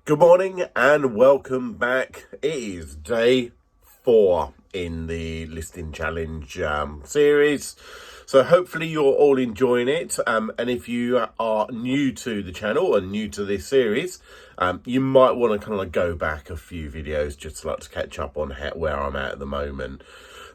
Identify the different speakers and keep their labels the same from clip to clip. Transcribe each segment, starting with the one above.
Speaker 1: Good morning and welcome back. It is day 4 in the listing challenge series. So hopefully you're all enjoying it. And if you are new to the channel and new to this series, you might want to kind of go back a few videos just to catch up on where I'm at the moment.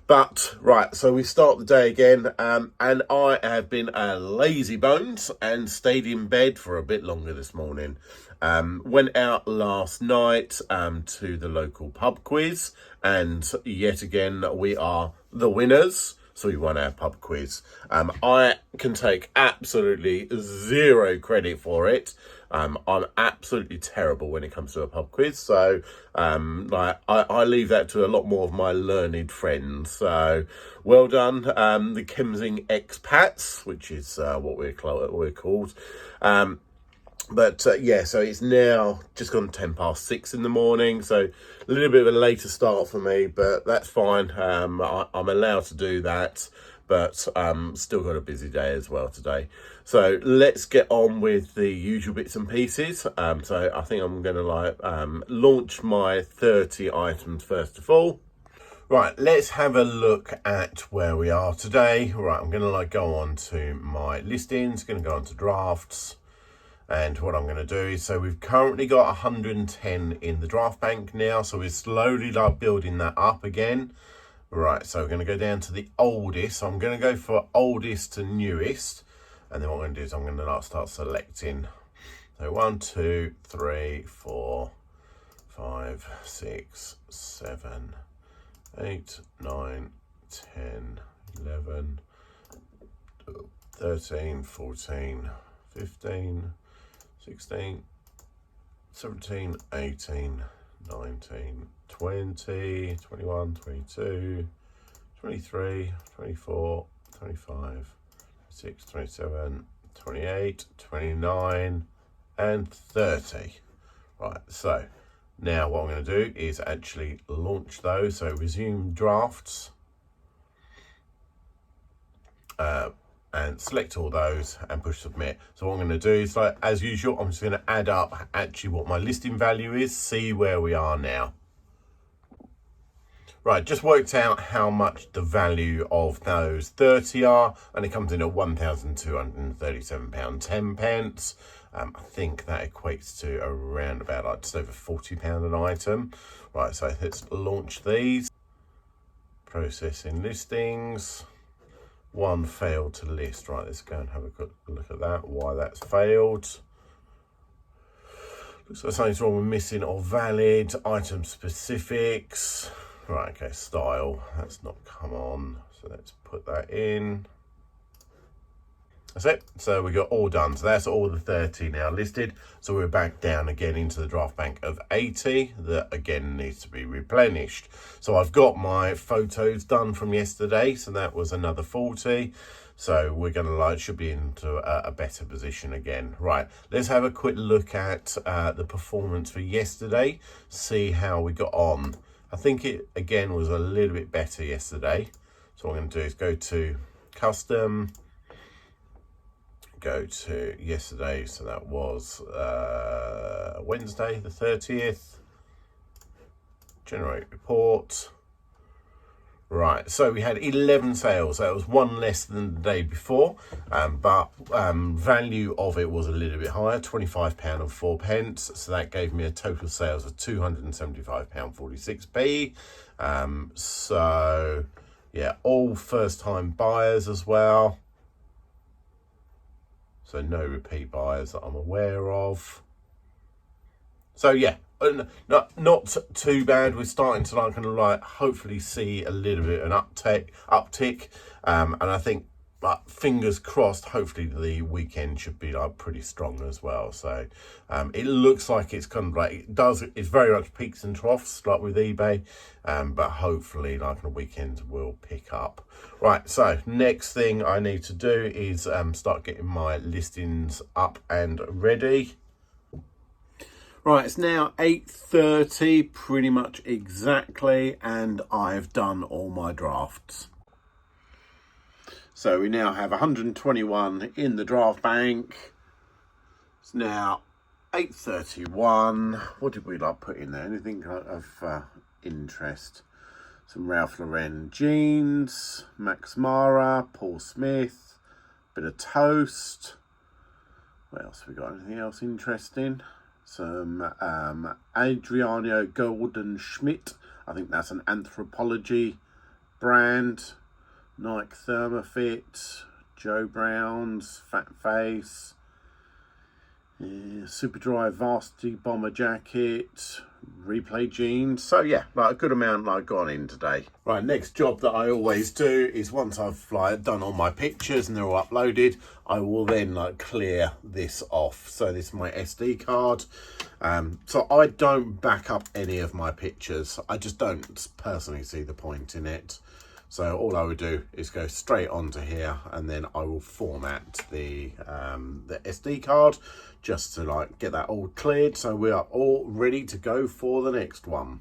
Speaker 1: But right, so we start the day again, and I have been a lazy bones and stayed in bed for a bit longer this morning. Went out last night to the local pub quiz, and yet again we are the winners. So we won our pub quiz. I can take absolutely zero credit for it. I'm absolutely terrible when it comes to a pub quiz. So I leave that to a lot more of my learned friends. So well done, the Kemsing expats, which is what we're called. Yeah, so it's now just gone 6:10 in the morning, so a little bit of a later start for me, but that's fine. I'm allowed to do that, but still got a busy day as well today. So let's get on with the usual bits and pieces. So I think I'm going to launch my 30 items first of all. Right, let's have a look at where we are today. Right, I'm going to go on to my listings, going to go on to drafts. And what I'm going to do is, so we've currently got 110 in the draft bank now. So we're slowly building that up again. Right, so we're going to go down to the oldest. So I'm going to go for oldest to newest. And then what I'm going to do is I'm going to start selecting. So 1, 2, 3, 4, 5, 6, 7, 8, 9, 10, 11, 13, 14, 15, 16, 17, 18, 19, 20, 21, 22, 23, 24, 25, 26, 27, 28, 29, and 30. Right, so now what I'm going to do is actually launch those. So resume drafts. And select all those and push submit. So what I'm going to do is, as usual, I'm just going to add up actually what my listing value is, see where we are now. Right, just worked out how much the value of those 30 are, and it comes in at £1,237.10. I think that equates to around about just over £40 an item. Right, so let's launch these. Processing listings. One failed to list. Right, let's go and have a quick look at that, why that's failed. Looks like something's wrong with missing or valid. Item specifics. Right, okay, style. That's not come on. So let's put that in. That's it. So we got all done. So that's all the 30 now listed. So we're back down again into the draft bank of 80 that again needs to be replenished. So I've got my photos done from yesterday. So that was another 40. So we're going to should be into a better position again. Right, let's have a quick look at the performance for yesterday. See how we got on. I think it again was a little bit better yesterday. So what I'm going to do is go to custom. Go to yesterday, so that was Wednesday the 30th. Generate report. Right, so we had 11 sales. That was one less than the day before, but value of it was a little bit higher, £25.04. So that gave me a total sales of £275.46p. So yeah, all first-time buyers as well. So no repeat buyers that I'm aware of. So yeah, not too bad. We're starting to hopefully see a little bit of an uptick. And I think fingers crossed, hopefully the weekend should be pretty strong as well. So it looks like it's it's very much peaks and troughs like with eBay, but hopefully the weekends will pick up. Right, so next thing I need to do is start getting my listings up and ready. Right, it's now 8:30 pretty much exactly, and I've done all my drafts. So we now have 121 in the draft bank. It's now 8.31. What did we like put in there? Anything of interest? Some Ralph Lauren jeans, Max Mara, Paul Smith, bit of toast. What else have we got? Anything else interesting? Some Adriano Golden Schmidt. I think that's an Anthropology brand. Nike Thermofit, Joe Brown's Fat Face, Superdry Varsity Bomber Jacket, Replay jeans. So yeah, like a good amount like gone in today. Right, next job that I always do is once I've like done all my pictures and they're all uploaded, I will then like clear this off. So this is my SD card. So I don't back up any of my pictures. I just don't personally see the point in it. So all I would do is go straight onto here, and then I will format the SD card just to like get that all cleared. So we are all ready to go for the next one.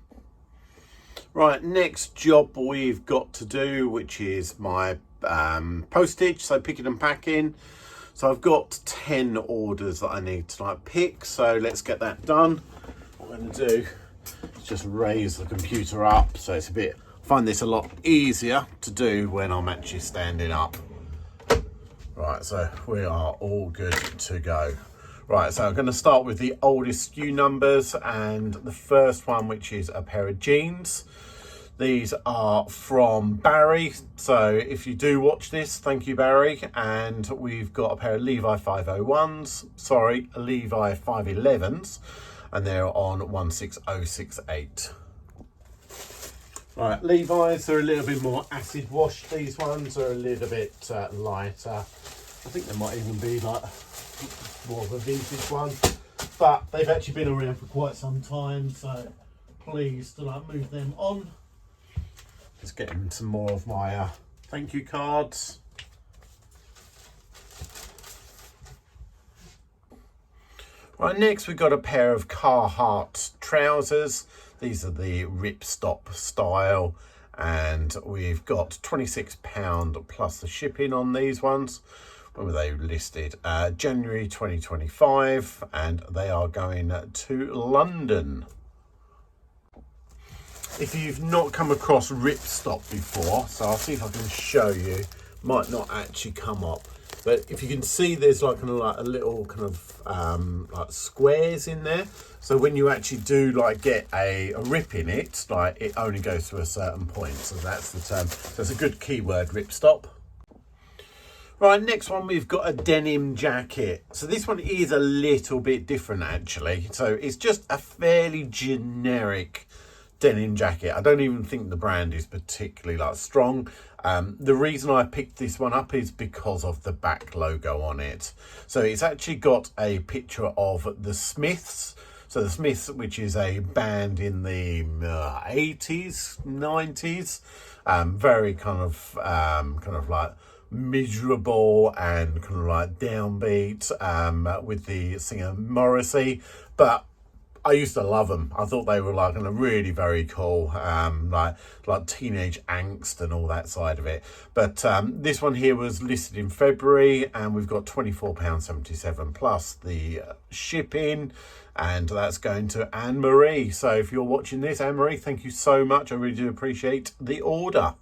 Speaker 1: Right, next job we've got to do, which is my postage. So picking and packing. So I've got 10 orders that I need to like pick. So let's get that done. What I'm going to do is just raise the computer up so it's a bit. Find this a lot easier to do when I'm actually standing up. Right, so we are all good to go. Right, so I'm going to start with the oldest SKU numbers, and the first one, which is a pair of jeans. These are from Barry, so if you do watch this, thank you, Barry. And we've got a pair of Levi 501s, sorry, Levi 511s, and they're on 16068. Right, Levi's are a little bit more acid wash. These ones are a little bit lighter. I think they might even be like more of a vintage one, but they've actually been around for quite some time, so pleased to like move them on. Just getting some more of my thank you cards. Right, next we've got a pair of Carhartt trousers. These are the ripstop style, and we've got £26 plus the shipping on these ones. When were they listed? January 2025, and they are going to London. If you've not come across ripstop before, so I'll see if I can show you. Might not actually come up, but if you can see, there's like kind of like a little kind of like squares in there. So when you actually do like get a rip in it, like it only goes to a certain point. So that's the term. So it's a good keyword, ripstop. Right, next one we've got a denim jacket. So this one is a little bit different actually. So it's just a fairly generic denim jacket. I don't even think the brand is particularly like strong. The reason I picked this one up is because of the back logo on it. So it's actually got a picture of the Smiths. So the Smiths, which is a band in the 80s, 90s, very kind of like miserable and kind of like downbeat, with the singer Morrissey, but I used to love them. I thought they were like really very cool, like teenage angst and all that side of it. But this one here was listed in February, and we've got £24.77 plus the shipping, and that's going to Anne-Marie. So if you're watching this, Anne-Marie, thank you so much. I really do appreciate the order.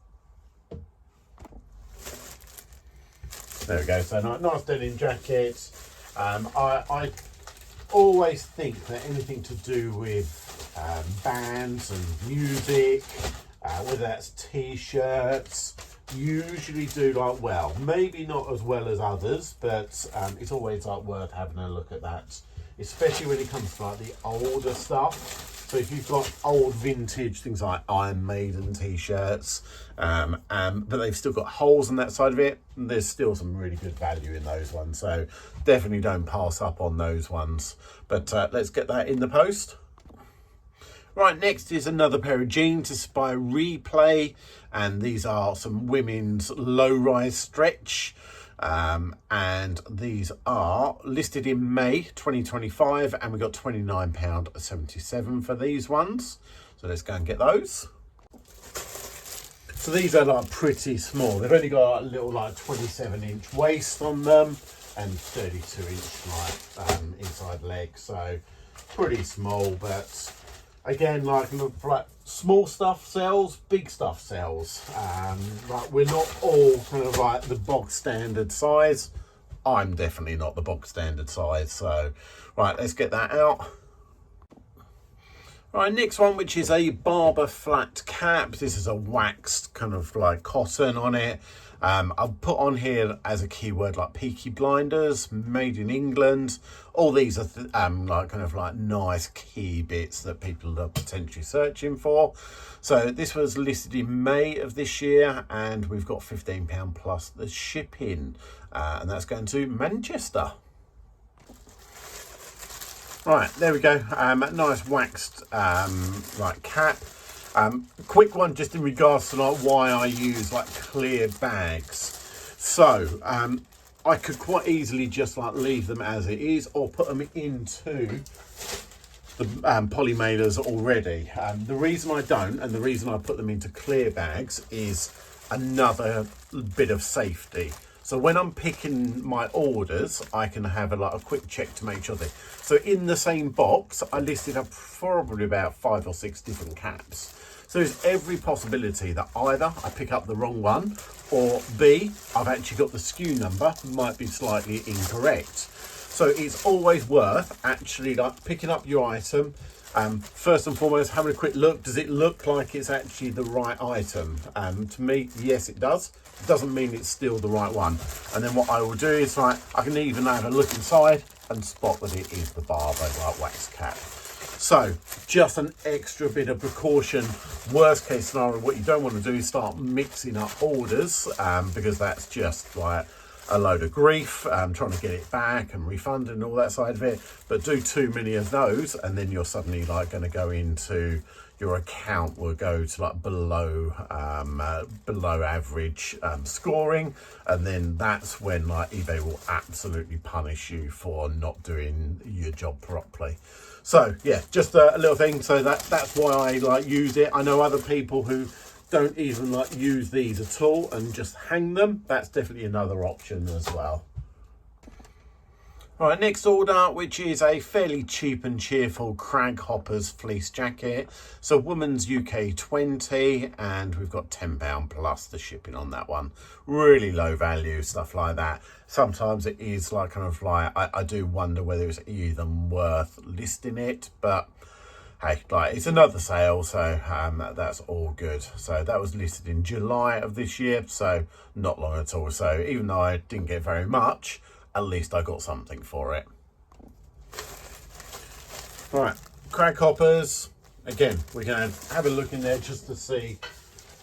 Speaker 1: There we go. So nice denim jacket. I always think that anything to do with bands and music, whether that's t-shirts, usually do like well. Maybe not as well as others, but it's always like worth having a look at that, especially when it comes to like the older stuff. So if you've got old vintage things like Iron Maiden t-shirts, but they've still got holes on that side of it, there's still some really good value in those ones. So definitely don't pass up on those ones. But let's get that in the post. Right, next is another pair of jeans. This is by Replay, and these are some women's low-rise stretch. And these are listed in May 2025, and we got £29.77 for these ones. So let's go and get those. So these are like pretty small. They've only got a little like 27-inch waist on them, and 32 inch inside leg, so pretty small. But again, like small stuff sells, big stuff sells. Like we're not all kind of like the bog standard size. I'm definitely not the bog standard size. So right, let's get that out. Right, next one, which is a barber flat cap. This is a waxed kind of like cotton on it. I've put on here as a keyword like Peaky Blinders, made in England. All these are like kind of like nice key bits that people are potentially searching for. So this was listed in May of this year, and we've got £15 plus the shipping, and that's going to Manchester. Right, there we go. Nice waxed like cap. Quick one just in regards to like why I use like clear bags. So I could quite easily just like leave them as it is, or put them into the poly mailers already. The reason I don't, and the reason I put them into clear bags, is another bit of safety. So when I'm picking my orders, I can have like a quick check to make sure they. So in the same box, I listed up probably about 5 or 6 different caps. So there's every possibility that either I pick up the wrong one, or B, I've actually got the SKU number, might be slightly incorrect. So it's always worth actually like picking up your item. First and foremost, having a quick look. Does it look like it's actually the right item? To me, yes, it does. It doesn't mean it's still the right one. And then what I will do is like, I can even have a look inside and spot that it is the barber like wax cap. So just an extra bit of precaution. Worst case scenario, what you don't want to do is start mixing up orders, because that's just like a load of grief, trying to get it back and refund and all that side of it. But do too many of those, and then you're suddenly like going to go into your account will go to like below average scoring, and then that's when like eBay will absolutely punish you for not doing your job properly. So yeah, just a little thing. So that's why I like use it. I know other people who don't even like use these at all and just hang them. That's definitely another option as well. All right, next order, which is a fairly cheap and cheerful Crag Hoppers fleece jacket. So women's UK 20, and we've got £10 plus the shipping on that one. Really low value, stuff like that. Sometimes it is like kind of like, I do wonder whether it's even worth listing it, but hey, like it's another sale, so that's all good. So that was listed in July of this year, so not long at all. So even though I didn't get very much, at least I got something for it. All right, Crag Hoppers. Again, we're going to have a look in there just to see,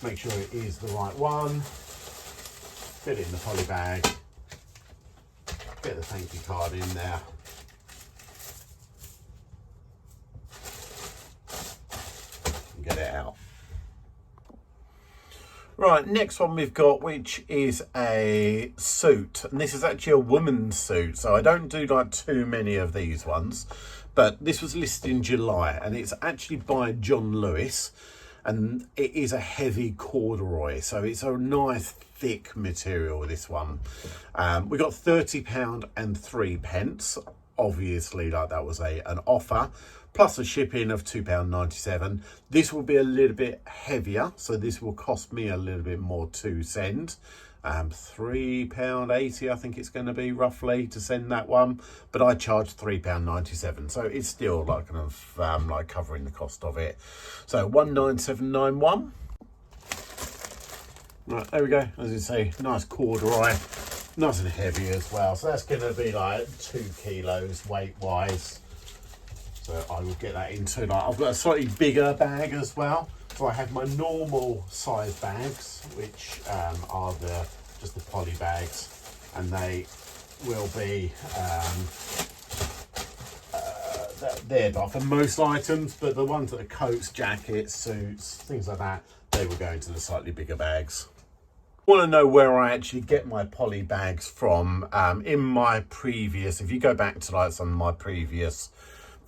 Speaker 1: make sure it is the right one. Fit it in the poly bag. Get the thank you card in there. Get it out. Right, next one we've got, which is a suit, and this is actually a woman's suit, so I don't do like too many of these ones, but this was listed in July, and it's actually by John Lewis, and it is a heavy corduroy, so it's a nice thick material, this one. We got £30 and 3 pence. Obviously, like that was an offer, plus a shipping of £2.97. This will be a little bit heavier, so this will cost me a little bit more to send. £3.80 I think it's going to be roughly to send that one, but I charge £3.97, so it's still like kind of like covering the cost of it. So 19791. Right, there we go. As you say, nice corduroy, nice and heavy as well. So that's going to be like 2 kilos weight wise. So I will get that into like, I've got a slightly bigger bag as well. So I have my normal size bags, which are just the poly bags, and they will be they're not for most items, but the ones that are coats, jackets, suits, things like that, they will go into the slightly bigger bags. Want to know where I actually get my poly bags from? In my previous, if you go back to like some of my previous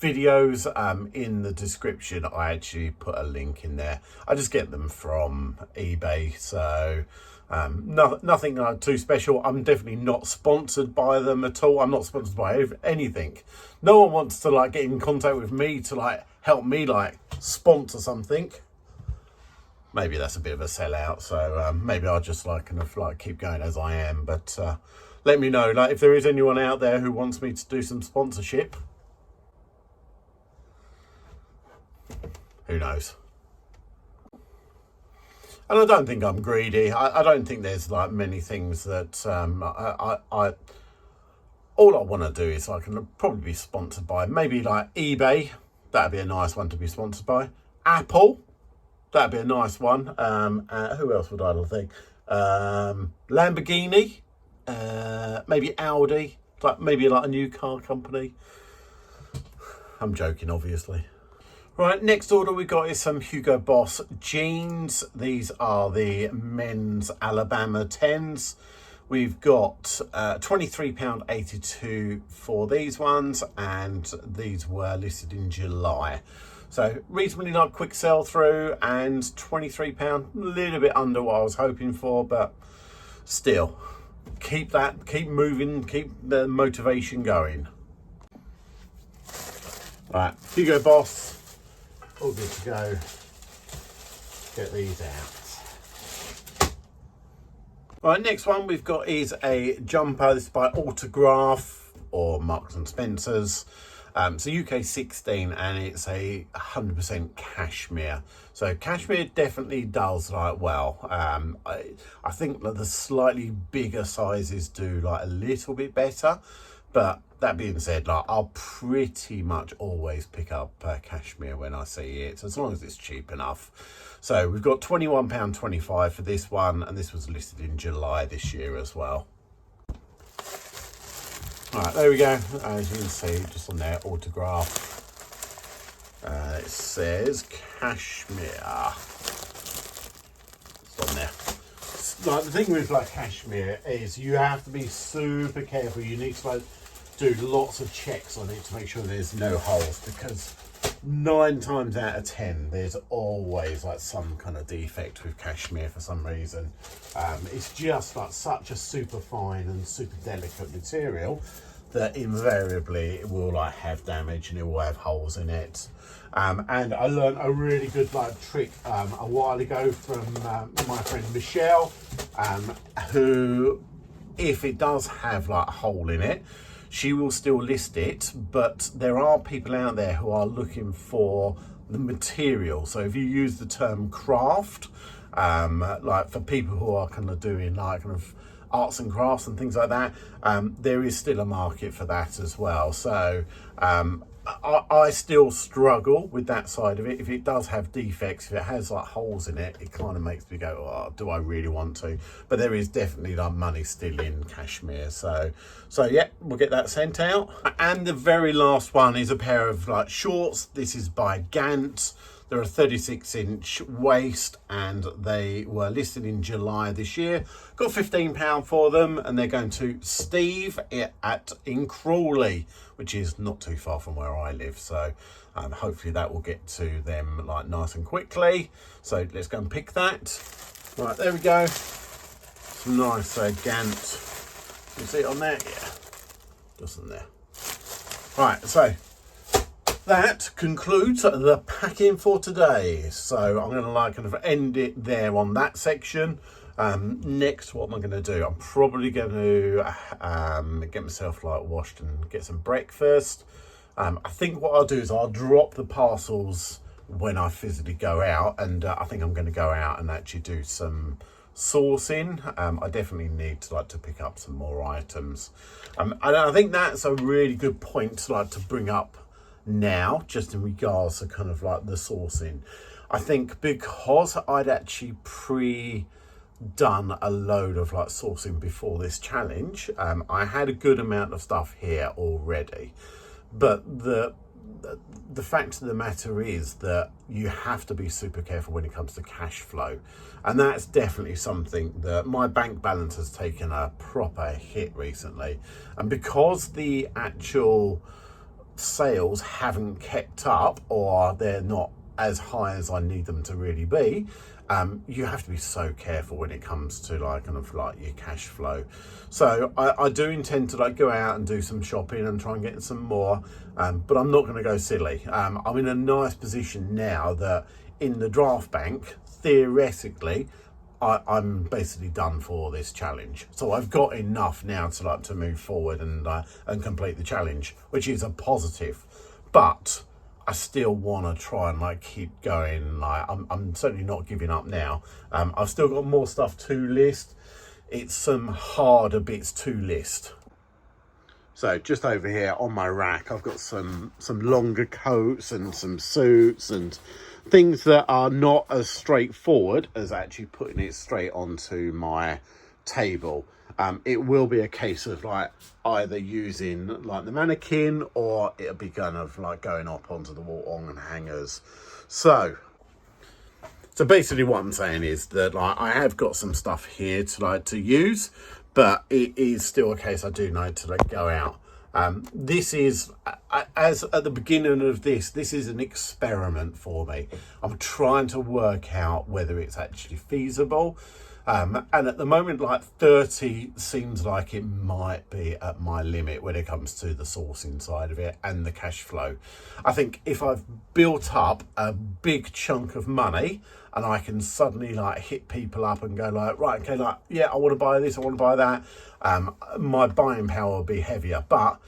Speaker 1: videos in the description. I actually put a link in there. I just get them from eBay, so nothing too special. I'm definitely not sponsored by them at all. I'm not sponsored by anything. No one wants to like get in contact with me to like help me like sponsor something. Maybe that's a bit of a sellout, so maybe I'll just like kind of like keep going as I am. But let me know, like, if there is anyone out there who wants me to do some sponsorship. Who knows? And I don't think I'm greedy. I don't think there's like many things that all I want to do is I can probably be sponsored by. Maybe like eBay, that'd be a nice one to be sponsored by. Apple, that'd be a nice one. Who else would I think? Lamborghini, maybe Audi, like maybe like a new car company. I'm joking, obviously. Right, next order we got is some Hugo Boss jeans. These are the men's Alabama 10s. We've got £23.82 for these ones, and these were listed in July. So reasonably like quick sell through, and £23, a little bit under what I was hoping for, but still, keep moving, keep the motivation going. Right, Hugo Boss. All good to go. Get these out. Right, next one we've got is a jumper. This is by Autograph or Marks and Spencer's. It's a UK 16 and it's a 100% cashmere. So cashmere definitely does like well. I think that the slightly bigger sizes do like a little bit better. But that being said, like, I'll pretty much always pick up cashmere when I see it, as long as it's cheap enough. So we've got £21.25 for this one, and this was listed in July this year as well. All right, there we go. As you can see, just on there, Autograph. It says cashmere. It's on there. Like, the thing with like cashmere is you have to be super careful. You need to like do lots of checks on it to make sure there's no holes, because 9 times out of 10 there's always like some kind of defect with cashmere for some reason. It's just like such a super fine and super delicate material that invariably it will like have damage and it will have holes in it. And I learned a really good like trick a while ago from my friend Michelle, who, if it does have like a hole in it, she will still list it, but there are people out there who are looking for the material. So if you use the term craft, like for people who are kind of doing like kind of arts and crafts and things like that, there is still a market for that as well. So I still struggle with that side of it. If it does have defects, if it has like holes in it, it kind of makes me go, oh, do I really want to? But there is definitely like money still in cashmere. So yeah, we'll get that sent out. And the very last one is a pair of like shorts. This is by Gant. They're a 36-inch waist, and they were listed in July this year. Got £15 for them, and they're going to Steve in Crawley, which is not too far from where I live. So hopefully that will get to them like nice and quickly. So let's go and pick that. Right, there we go. Some nice Gant. You see it on there? Yeah, just on there. Right, so that concludes the packing for today. So I'm going to like kind of end it there on that section. Next, what am I going to do? I'm probably going to get myself like washed and get some breakfast. I think what I'll do is I'll drop the parcels when I physically go out, and I think I'm going to go out and actually do some sourcing. I definitely need to like to pick up some more items. And I think that's a really good point to like to bring up now, just in regards to kind of like the sourcing. I think because I'd actually done a load of like sourcing before this challenge, I had a good amount of stuff here already, but the fact of the matter is that you have to be super careful when it comes to cash flow, and that's definitely something that my bank balance has taken a proper hit recently. And because the actual sales haven't kept up, or they're not as high as I need them to really be, you have to be so careful when it comes to like kind of like your cash flow. So I do intend to like go out and do some shopping and try and get some more, but I'm not going to go silly. I'm in a nice position now that in the draft bank, theoretically, I'm basically done for this challenge. So I've got enough now to like to move forward and complete the challenge, which is a positive. But I still want to try and like keep going. Like I'm certainly not giving up now. I've still got more stuff to list. It's some harder bits to list. So just over here on my rack, I've got some longer coats and some suits and things that are not as straightforward as actually putting it straight onto my table. It will be a case of like either using like the mannequin, or it'll be kind of like going up onto the wall on hangers. So basically what I'm saying is that like I have got some stuff here to use, but it is still a case I do need to like go out. This is, as at the beginning of this is an experiment for me. I'm trying to work out whether it's actually feasible. And at the moment, like 30 seems like it might be at my limit when it comes to the sourcing side of it and the cash flow. I think if I've built up a big chunk of money and I can suddenly like hit people up and go like, right, okay, like, yeah, I want to buy this, I want to buy that. My buying power will be heavier, but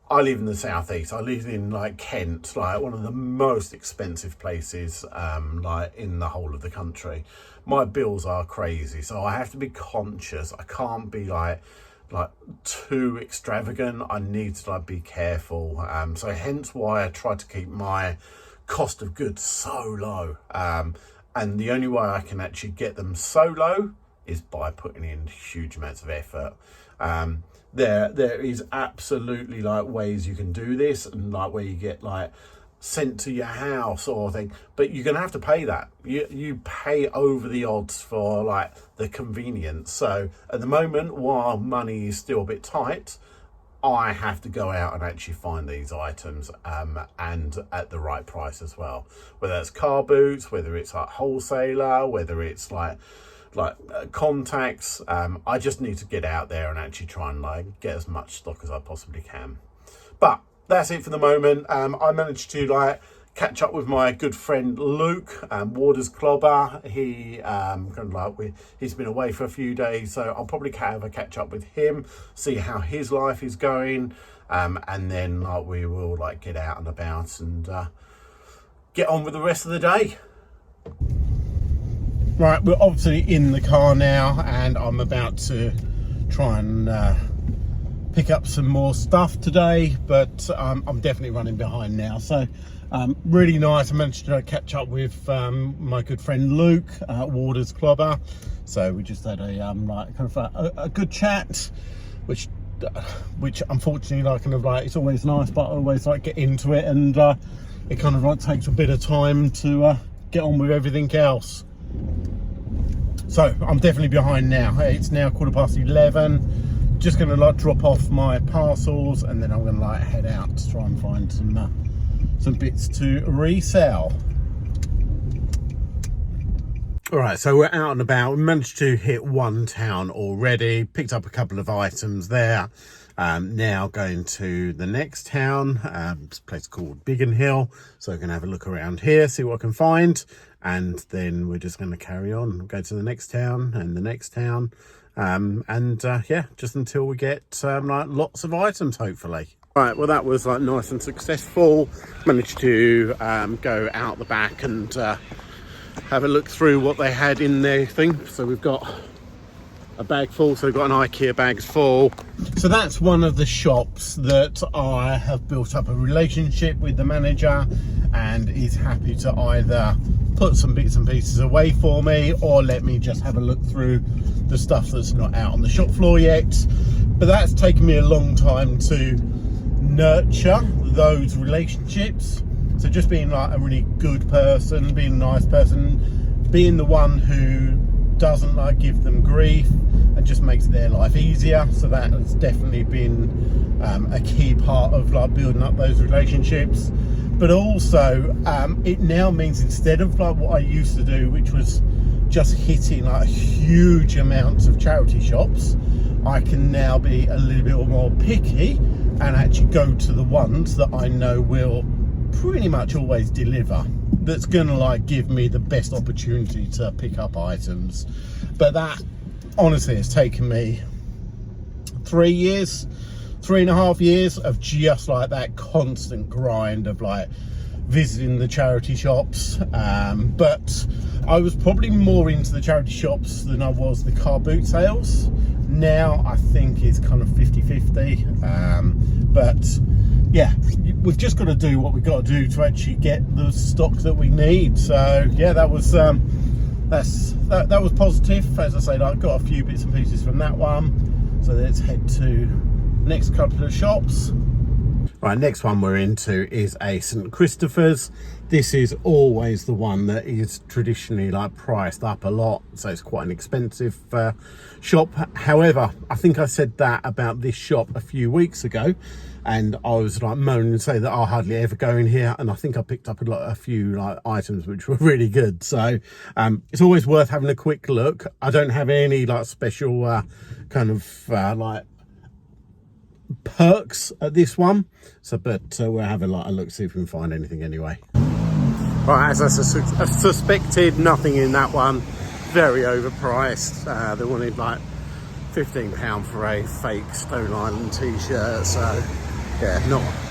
Speaker 1: I live in the southeast. I live in like Kent, like one of the most expensive places like in the whole of the country. My bills are crazy, so I have to be conscious. I can't be like too extravagant. I need to like be careful. So hence why I try to keep my cost of goods so low. And the only way I can actually get them so low is by putting in huge amounts of effort. There is absolutely like ways you can do this, and like where you get like sent to your house or thing, but you're gonna have to pay that. You pay over the odds for like the convenience. So at the moment, while money is still a bit tight, I have to go out and actually find these items and at the right price as well, whether it's car boots, whether it's like wholesaler, whether it's like contacts. I just need to get out there and actually try and like get as much stock as I possibly can. But that's it for the moment. I managed to like catch up with my good friend Luke, Waters Clobber. He he's been away for a few days, so I'll probably have a catch up with him, see how his life is going, and then like we will like get out and about and get on with the rest of the day. Right, we're obviously in the car now, and I'm about to try and pick up some more stuff today, but I'm definitely running behind now. So really nice. I managed to catch up with my good friend Luke, Waters Clobber. So we just had a like kind of a good chat, which unfortunately like kind of like it's always nice, but I always like get into it, and it kind of like takes a bit of time to get on with everything else. So I'm definitely behind now. It's now 11:15. Just gonna like drop off my parcels, and then I'm gonna like head out to try and find some bits to resell. All right, so we're out and about. We managed to hit one town already, picked up a couple of items there. Now going to the next town, it's a place called Biggin Hill. So we're gonna have a look around here, see what I can find, and then we're just gonna carry on, go to the next town and the next town. Yeah, just until we get like lots of items, hopefully. Right, well that was like nice and successful. Managed to go out the back and have a look through what they had in their thing. So we've got a bag full, so we've got an IKEA bag full. So that's one of the shops that I have built up a relationship with the manager, and is happy to either put some bits and pieces away for me or let me just have a look through the stuff that's not out on the shop floor yet. But that's taken me a long time to nurture those relationships. So just being like a really good person, being a nice person, being the one who
Speaker 2: doesn't like give them grief and just makes their life easier. So that has definitely been a key part of like building up those relationships. But also it now means, instead of like what I used to do, which was just hitting like huge amounts of charity shops, I can now be a little bit more picky and actually go to the ones that I know will pretty much always deliver, that's gonna like give me the best opportunity to pick up items. But that honestly has taken me 3.5 years of just like that constant grind of like visiting the charity shops. But I was probably more into the charity shops than I was the car boot sales. Now I think it's kind of 50-50. But yeah, we've just got to do what we've got to do to actually get the stock that we need. So yeah, that was that was positive. As I say, I got a few bits and pieces from that one. So let's head to next couple of shops. Right, next one we're into is a St. Christopher's. This is always the one that is traditionally like priced up a lot, so it's quite an expensive shop. However, I think I said that about this shop a few weeks ago, and I was like moaning and say that I hardly ever go in here, and I think I picked up a few like items which were really good. So it's always worth having a quick look. I don't have any like special kind of like perks at this one, so but we'll have a look, see if we can find anything anyway. Right, as I suspected, nothing in that one. Very overpriced. They wanted like £15 for a fake Stone Island t-shirt, so yeah,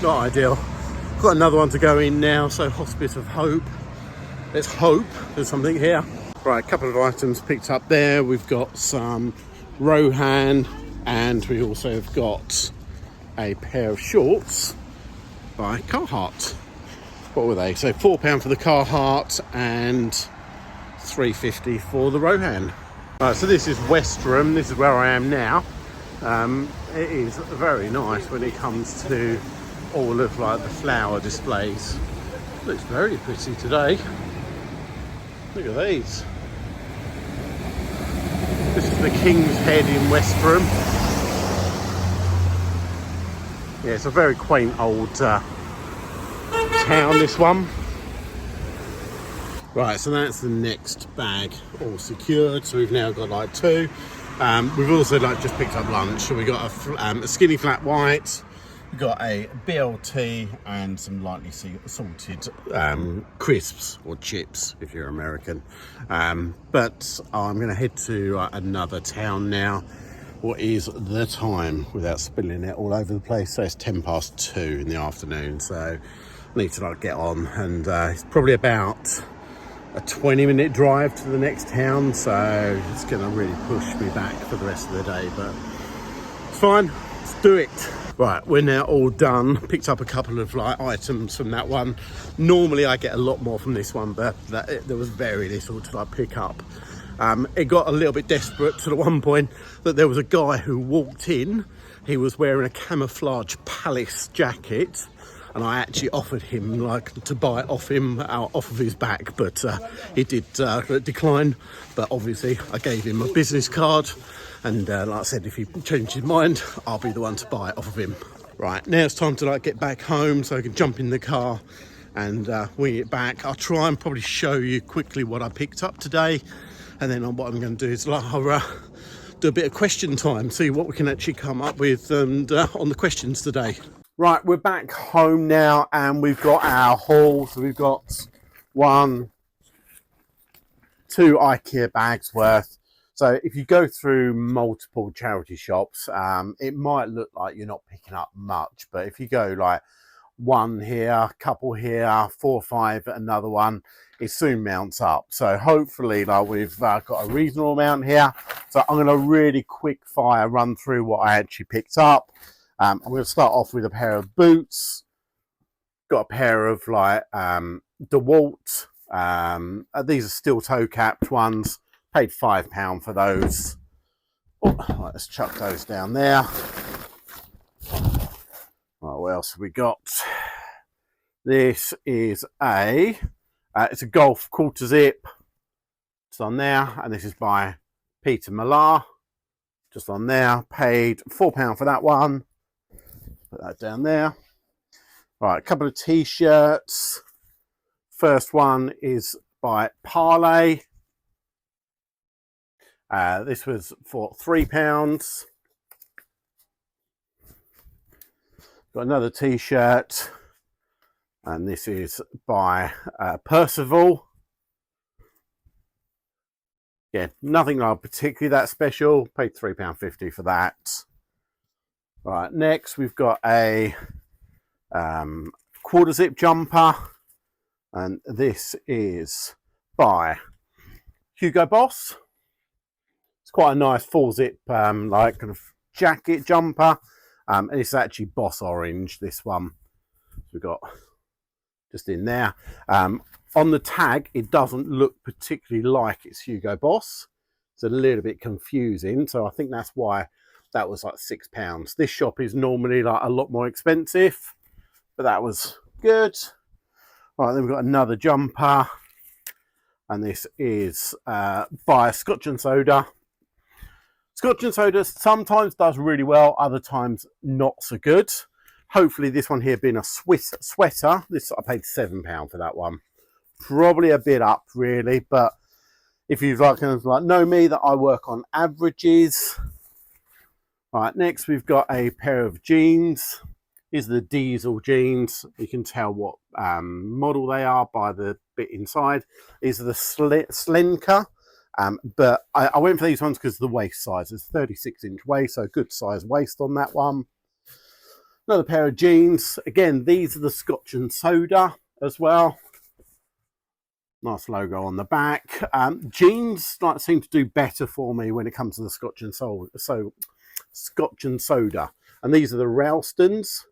Speaker 2: not ideal. Got another one to go in now, so Hospice of Hope. Let's hope there's something here. Right, a couple of items picked up there. We've got some Rohan, and we also have got a pair of shorts by Carhartt. What were they? So £4 for the Carhartt and £3.50 for the Rohan. Right, so this is Westram. This is where I am now. It is very nice when it comes to all of like the flower displays. Looks very pretty today. Look at these. This is the King's Head in Westram. Yeah, it's a very quaint old town, this one. Right, so that's the next bag all secured. So we've now got like two. We've also like just picked up lunch. So we got a skinny flat white. We got a BLT and some lightly salted crisps or chips if you're American. But I'm going to head to another town now. What is the time without spilling it all over the place? So it's 2:10 in the afternoon, so I need to like get on, and it's probably about a 20-minute drive to the next town, so it's gonna really push me back for the rest of the day, but it's fine, let's do it. Right, we're now all done. Picked up a couple of like items from that one. Normally I get a lot more from this one, but there was very little to like pick up. It got a little bit desperate to the one point that there was a guy who walked in. He was wearing a camouflage Palace jacket, and I actually offered him like to buy it off of his back, but he did decline. But obviously I gave him a business card, and like I said, if he changed his mind, I'll be the one to buy it off of him. Right, now it's time to like get back home so I can jump in the car and wing it back. I'll try and probably show you quickly what I picked up today. And then what I'm going to do is I'll do a bit of question time, see what we can actually come up with and on the questions today. Right, we're back home now, and we've got our haul. So we've got 2 IKEA bags worth. So if you go through multiple charity shops, it might look like you're not picking up much. But if you go like 1 here, a couple here, 4 or 5 at another one, it soon mounts up. So hopefully like we've got a reasonable amount here. So I'm going to really quick fire run through what I actually picked up. I'm going to start off with a pair of boots. Got a pair of like DeWalt. These are steel toe capped ones. Paid £5 for those. Oh, right, let's chuck those down there. Right, what else have we got? This is it's a Golf quarter zip Just on there, and this is by Peter Millar. Just on there, paid £4 for that one. Put that down there. Right, a couple of t-shirts. First one is by Parlay. This was for £3. Got another t-shirt, and this is by Percival. Yeah, nothing like particularly that special. Paid £3.50 for that. Right, next we've got a quarter zip jumper, and this is by Hugo Boss. It's quite a nice full zip, like kind of jacket jumper, and it's actually Boss Orange. This one, so we've got just in there. On the tag, it doesn't look particularly like it's Hugo Boss. It's a little bit confusing, so I think that's why that was like £6. This shop is normally like a lot more expensive, but that was good. Right, then we've got another jumper, and this is by Scotch and Soda. Scotch and Soda sometimes does really well, other times not so good. Hopefully this one here being a Swiss sweater. This I paid £7 for that one. Probably a bit up really, but if you've like kind of like know me that I work on averages. Right, next we've got a pair of jeans. These are the diesel jeans. You can tell what model they are by the bit inside. These are the Slenka, but I went for these ones because of the waist size. It's 36-inch waist, so good size waist on that one. Another pair of jeans. Again, these are the Scotch and Soda as well. Nice logo on the back. Jeans like seem to do better for me when it comes to the Scotch and Scotch and Soda. And these are the Ralstons.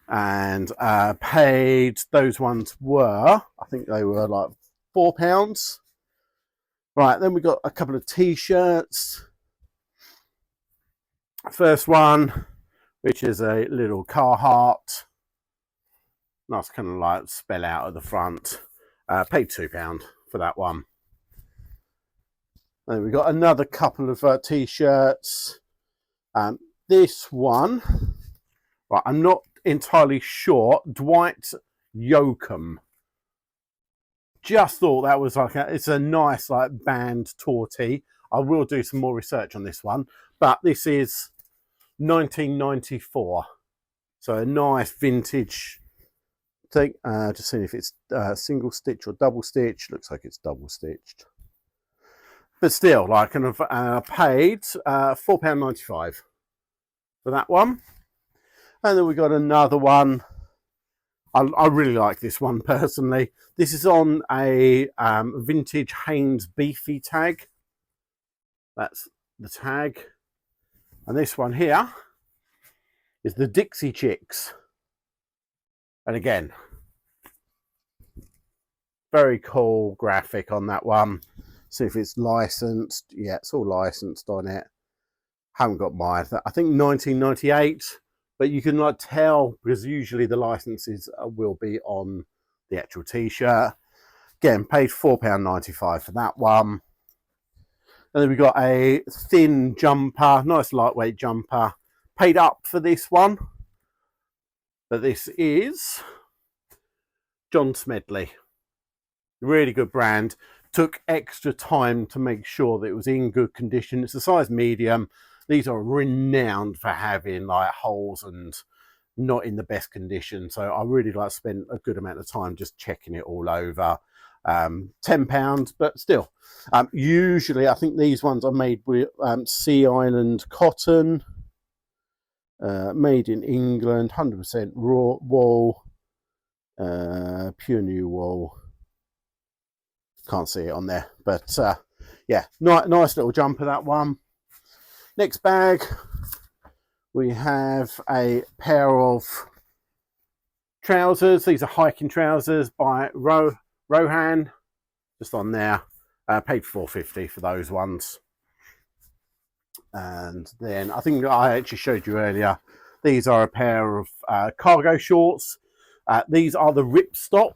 Speaker 2: And paid, those ones were, I think they were like £4. Right, then we got a couple of t-shirts. First one, which is a little Carhartt. Nice kind of like spell out at the front. Paid £2 for that one. Then we got another couple of t-shirts. This one, right, I'm not entirely sure. Dwight Yoakam. Just thought that was like it's a nice like band tour tee. I will do some more research on this one, but this is 1994, so a nice vintage thing. Just seeing if it's single stitch or double stitch. Looks like it's double stitched, but still, like kind of paid £4.95 for that one. And then we got another one. I really like this one personally. This is on a vintage Hanes Beefy tag. That's the tag. And this one here is the Dixie Chicks. And again, very cool graphic on that one. See if it's licensed. Yeah, it's all licensed on it. Haven't got mine. I think 1998. But you can like tell because usually the licenses will be on the actual t-shirt. Again, paid £4.95 for that one. And then we got a thin jumper, nice lightweight jumper. Paid up for this one. But this is John Smedley. Really good brand. Took extra time to make sure that it was in good condition. It's a size medium. These are renowned for having like holes and not in the best condition. So I really like spent a good amount of time just checking it all over. £10, but still. Usually I think these ones are made with Sea Island cotton. Made in England, 100% raw wool. Pure new wool. Can't see it on there. But yeah, nice little jumper, that one. Next bag, we have a pair of trousers. These are hiking trousers by Rohan. Just on there. Paid £4.50 for those ones. And then I think I actually showed you earlier. These are a pair of cargo shorts. These are the Ripstop.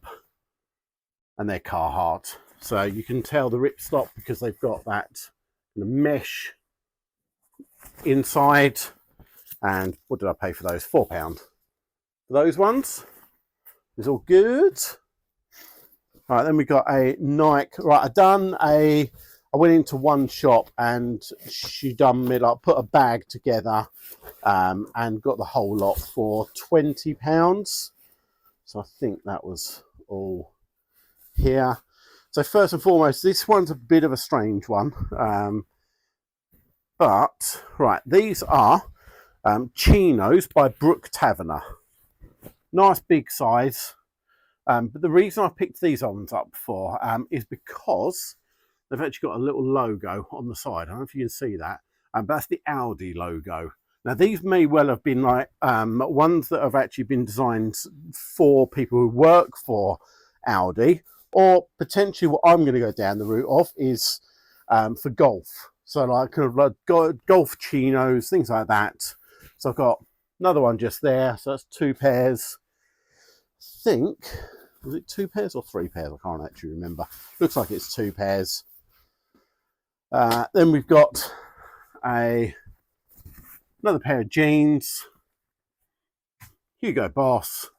Speaker 2: And they're Carhartt. So you can tell the ripstop because they've got that mesh inside. And what did I pay for those? £4 for those ones. It's all good. All right, then we got a Nike. Right, I went into one shop and she done me like put a bag together and got the whole lot for £20. So I think that was all here. So first and foremost, this one's a bit of a strange one. But right, these are chinos by Brook Taverner. Nice big size. But the reason I picked these ones up for is because they've actually got a little logo on the side. I don't know if you can see that. But that's the Audi logo. Now, these may well have been like ones that have actually been designed for people who work for Audi, or potentially what I'm going to go down the route of is for golf. So like kind of like golf chinos, things like that. So I've got another one just there. So that's 2 pairs. I think, was it 2 pairs or 3 pairs? I can't actually remember. Looks like it's 2 pairs. Then we've got another pair of jeans, Hugo Boss.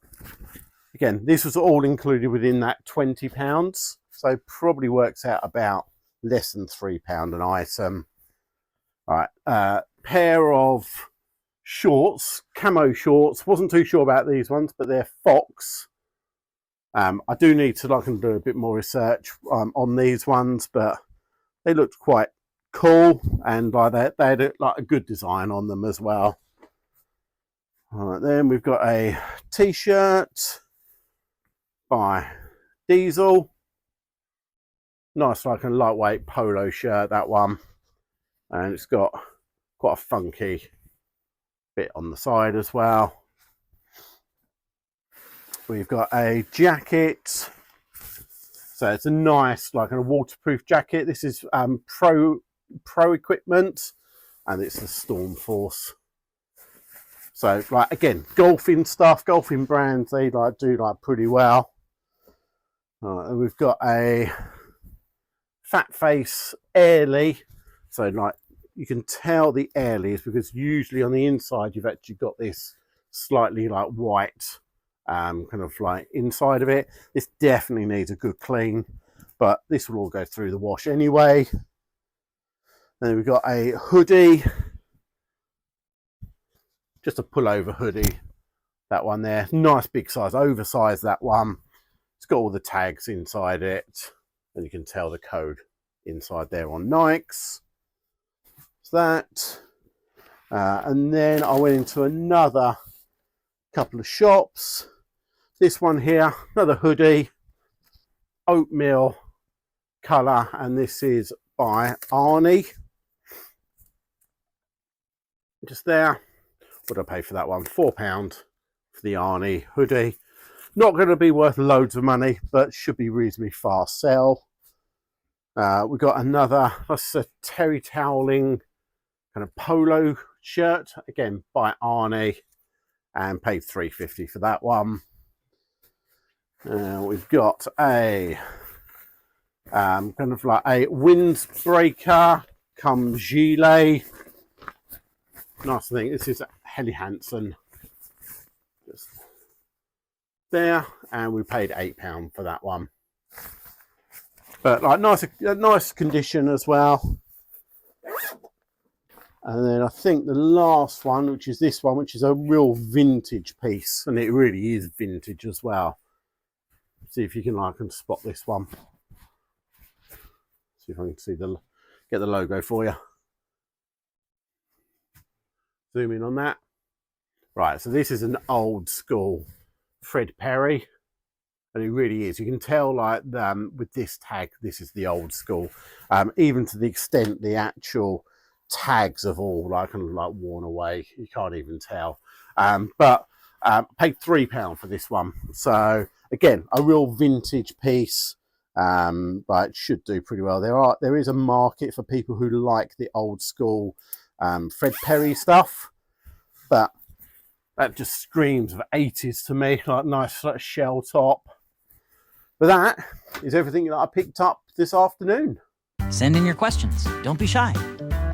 Speaker 2: Again, this was all included within that £20, so probably works out about less than £3 an item. All right, pair of shorts, camo shorts. Wasn't too sure about these ones, but they're Fox. I do need to like and do a bit more research on these ones, but they looked quite cool, and by that they had like a good design on them as well. All right, then we've got a t-shirt by Diesel. Nice like a lightweight polo shirt, that one, and it's got quite a funky bit on the side as well. We've got a jacket, so it's a nice like a waterproof jacket. This is pro equipment, and it's the Storm Force. So like again, golfing stuff, golfing brands, they like do like pretty well. And we've got a Fat Face Airly. So like you can tell the Airly is because usually on the inside you've actually got this slightly like white kind of like inside of it. This definitely needs a good clean, but this will all go through the wash anyway. Then we've got a hoodie, just a pullover hoodie, that one there. Nice big size, oversized that one. It's got all the tags inside it, and you can tell the code inside there on Nikes. So that. And then I went into another couple of shops. This one here, another hoodie, oatmeal colour, and this is by Arnie. Just there. What did I pay for that one? £4 for the Arnie hoodie. Not going to be worth loads of money, but should be reasonably fast sell. We've got another, that's a terry toweling kind of polo shirt, again by Arnie, and paid £3.50 for that one. We've got a kind of like a windbreaker come gilet. Nice thing. This is Helly Hansen. Just there, and we paid £8 for that one. But like nice condition as well. And then I think the last one, which is this one, which is a real vintage piece, and it really is vintage as well. See if you can like and spot this one. See if I can see get the logo for you. Zoom in on that. Right, so this is an old school Fred Perry, and it really is. You can tell like with this tag, this is the old school. Even to the extent the actual tags have all like kind of like worn away. You can't even tell. But paid £3 for this one. So again, a real vintage piece. But it should do pretty well. There is a market for people who like the old school Fred Perry stuff, but that just screams of 80s to me. Like nice like shell top, But that is everything that I picked up this afternoon.
Speaker 3: Send in your questions. Don't be shy.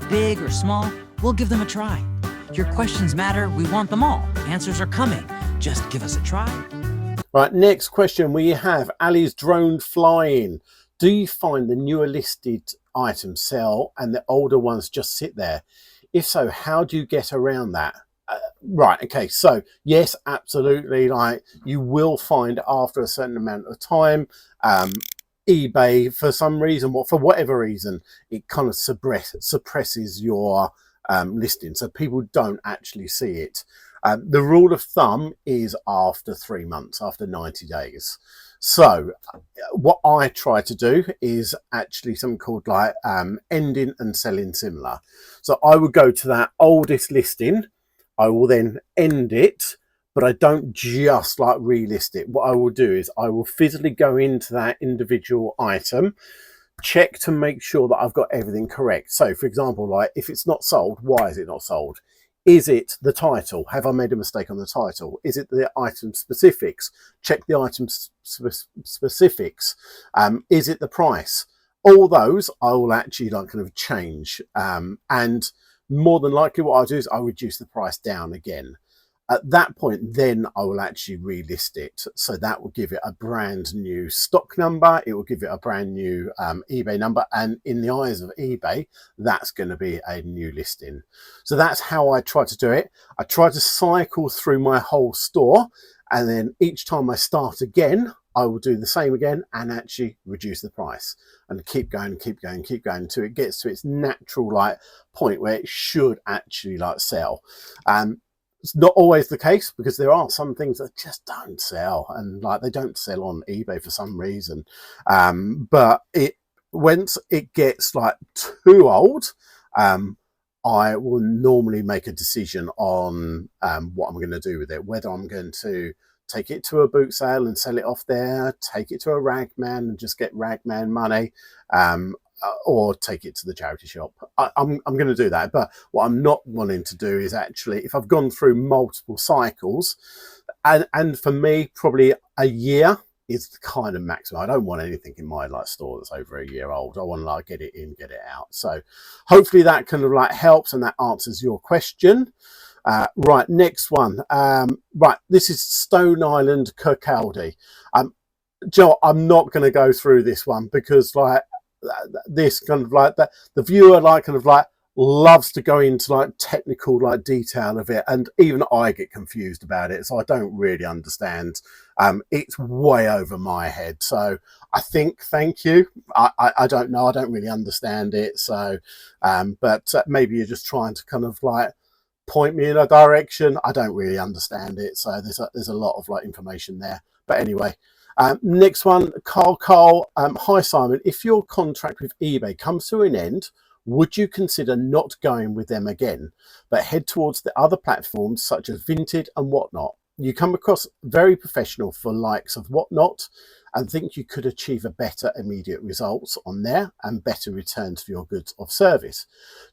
Speaker 3: Big or small, we'll give them a try. Your questions matter. We want them all. Answers are coming. Just give us a try.
Speaker 2: Right, next question we have Ali's drone flying. Do you find the newer listed items sell and the older ones just sit there? If so, how do you get around that? Right, okay, so yes, absolutely. Like, you will find after a certain amount of time, eBay, for some reason, for whatever reason, it kind of suppresses your listing, so people don't actually see it. The rule of thumb is after 3 months, after 90 days. So what I try to do is actually something called like ending and selling similar. So I would go to that oldest listing, I will then end it, but I don't just like relist it. What I will do is I will physically go into that individual item, check to make sure that I've got everything correct. So for example, like if it's not sold, why is it not sold? Is it the title? Have I made a mistake on the title? Is it the item specifics? Check the item specifics. Is it the price? All those I will actually like kind of change. And more than likely what I'll do is I'll reduce the price down again. At that point, then I will actually relist it. So that will give it a brand new stock number. It will give it a brand new eBay number. And in the eyes of eBay, that's going to be a new listing. So that's how I try to do it. I try to cycle through my whole store. And then each time I start again, I will do the same again and actually reduce the price and keep going until it gets to its natural like point where it should actually like sell. It's not always the case because there are some things that just don't sell, and like they don't sell on eBay for some reason. But once it gets like too old, I will normally make a decision on what I'm going to do with it, whether I'm going to take it to a boot sale and sell it off there, take it to a ragman and just rag ragman money, or take it to the charity shop. I'm going to do that. But what I'm not wanting to do is actually, if I've gone through multiple cycles, and for me, probably a year is the kind of maximum. I don't want anything in my like store that's over a year old. I want to like get it in, get it out. So hopefully that kind of like helps and that answers your question. Right, next one. Right, this is Stone Island Kirkcaldy. Joe, I'm not going to go through this one because like this kind of like that the viewer like kind of like loves to go into like technical like detail of it, and even I get confused about it, so I don't really understand. It's way over my head, so I think thank you. I don't know, I don't really understand it, so but maybe you're just trying to kind of like point me in a direction. I don't really understand it, so there's a lot of like information there, but anyway. Next one, Carl. Hi Simon, if your contract with eBay comes to an end, would you consider not going with them again, but head towards the other platforms such as Vinted and Whatnot? You come across very professional for likes of Whatnot and think you could achieve a better immediate results on there and better returns for your goods of service.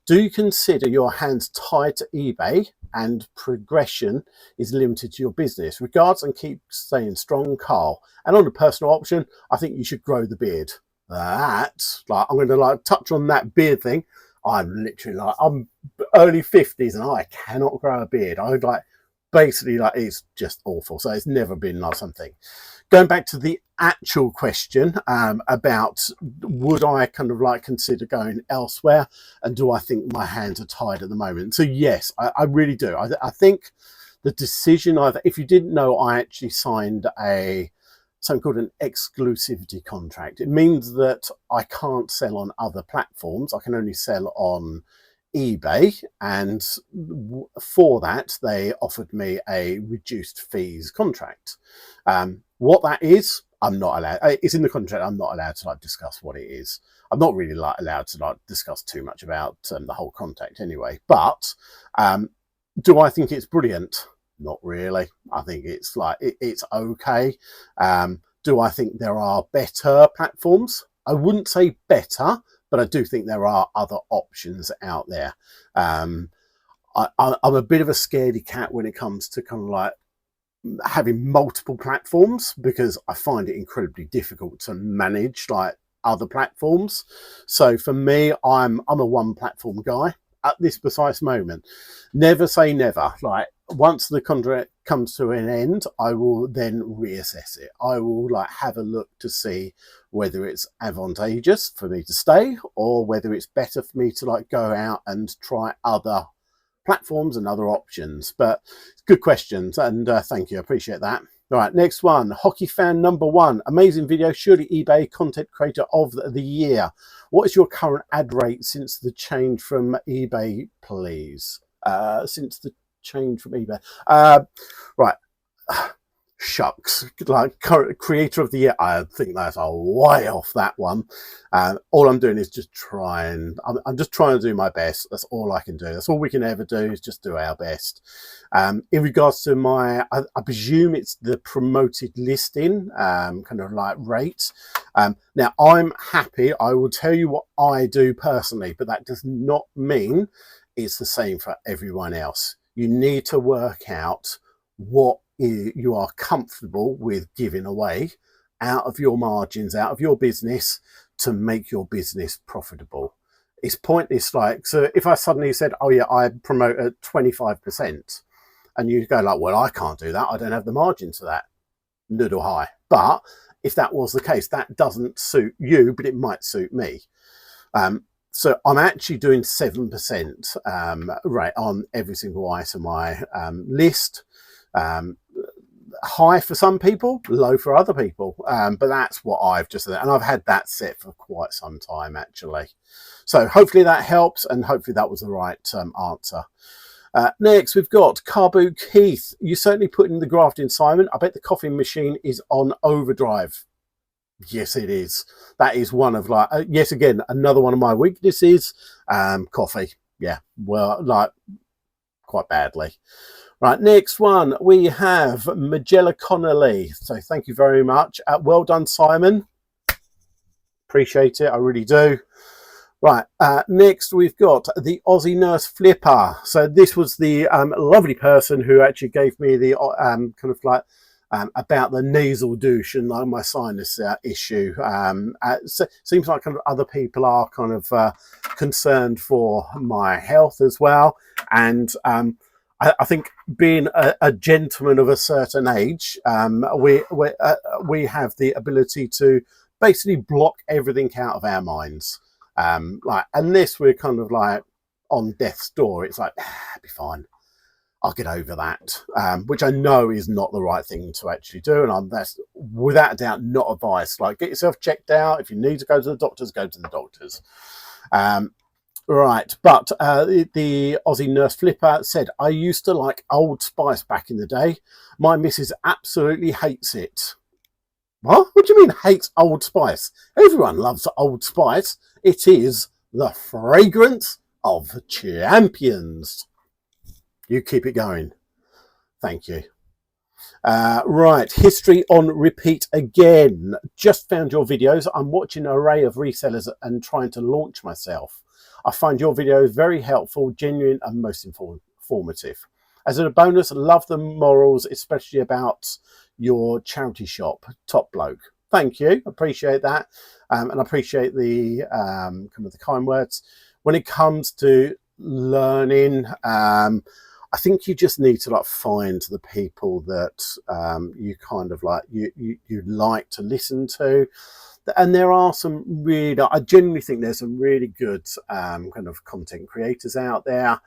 Speaker 2: Do you consider your hands tied to eBay and progression is limited to your business? Regards and keep staying strong, Carl. And on a personal option, I think you should grow the beard. That's like, I'm going to like touch on that beard thing. I'm literally like, I'm early 50s and I cannot grow a beard. I would like, basically like, it's just awful. So it's never been like something. Going back to the actual question about would I kind of like consider going elsewhere, and do I think my hands are tied at the moment? So yes, I really do. I think the decision if you didn't know, I actually signed something called an exclusivity contract. It means that I can't sell on other platforms. I can only sell on eBay, and for that they offered me a reduced fees contract. What that is, I'm not allowed. It's in the contract. I'm not allowed to like discuss what it is. I'm not really like allowed to like discuss too much about the whole contract anyway. But do I think it's brilliant? Not really. I think it's like it's okay. Do I think there are better platforms? I wouldn't say better, but I do think there are other options out there. I'm a bit of a scaredy cat when it comes to kind of like having multiple platforms, because I find it incredibly difficult to manage like other platforms. So for me, I'm a one platform guy at this precise moment. Never say never. Like once the contract comes to an end, I will then reassess it. I will like have a look to see whether it's advantageous for me to stay or whether it's better for me to like go out and try other platforms and other options. But good questions, and thank you, I appreciate that. All right, next one, hockey fan number one, amazing video, surely eBay content creator of the year. What is your current ad rate since the change from eBay, please? Since the change from eBay, right. Shucks, like creator of the year, I think that's a way off that one. All I'm doing is just trying. I'm just trying to do my best. That's all I can do. That's all we can ever do, is just do our best. In regards to my, I presume it's the promoted listing, kind of like rate. Now I'm happy. I will tell you what I do personally, but that does not mean it's the same for everyone else. You need to work out what you are comfortable with giving away out of your margins, out of your business, to make your business profitable. It's pointless. Like, so if I suddenly said, oh yeah, I promote at 25%, and you go like, well, I can't do that, I don't have the margins for that. Noodle high. But if that was the case, that doesn't suit you, but it might suit me. So I'm actually doing 7% right on every single item I list. High for some people, low for other people, but that's what I've just, and I've had that set for quite some time actually. So hopefully that helps, and hopefully that was the right answer. Next we've got Carbo Keith. You certainly put in the graft in, Simon. I bet the coffee machine is on overdrive. Yes, it is. That is one of like yes, again, another one of my weaknesses. Coffee, yeah, well, like quite badly. Right, next one, we have Magella Connolly. So thank you very much. Well done, Simon. Appreciate it, I really do. Right, next we've got the Aussie Nurse Flipper. So this was the lovely person who actually gave me the kind of like about the nasal douche and like my sinus issue. So seems like kind of other people are kind of concerned for my health as well. And I think being a gentleman of a certain age, we have the ability to basically block everything out of our minds. Like unless we're kind of like on death's door, it's like, be fine, I'll get over that, which I know is not the right thing to actually do. And that's without a doubt not advice. Like, get yourself checked out. If you need to go to the doctors, go to the doctors. Right, but the Aussie Nurse Flipper said, I used to like Old Spice back in the day. My missus absolutely hates it. What? What do you mean hates Old Spice? Everyone loves Old Spice. It is the fragrance of champions. You keep it going. Thank you. Right, history on repeat again. Just found your videos. I'm watching an array of resellers and trying to launch myself. I find your videos very helpful, genuine, and most informative. As a bonus, I love the morals, especially about your charity shop. Top bloke. Thank you. Appreciate that. And I appreciate the kind of the kind words. When it comes to learning, I think you just need to like find the people that you kind of like you like to listen to. And there are some really, I genuinely think there's some really good kind of content creators out there.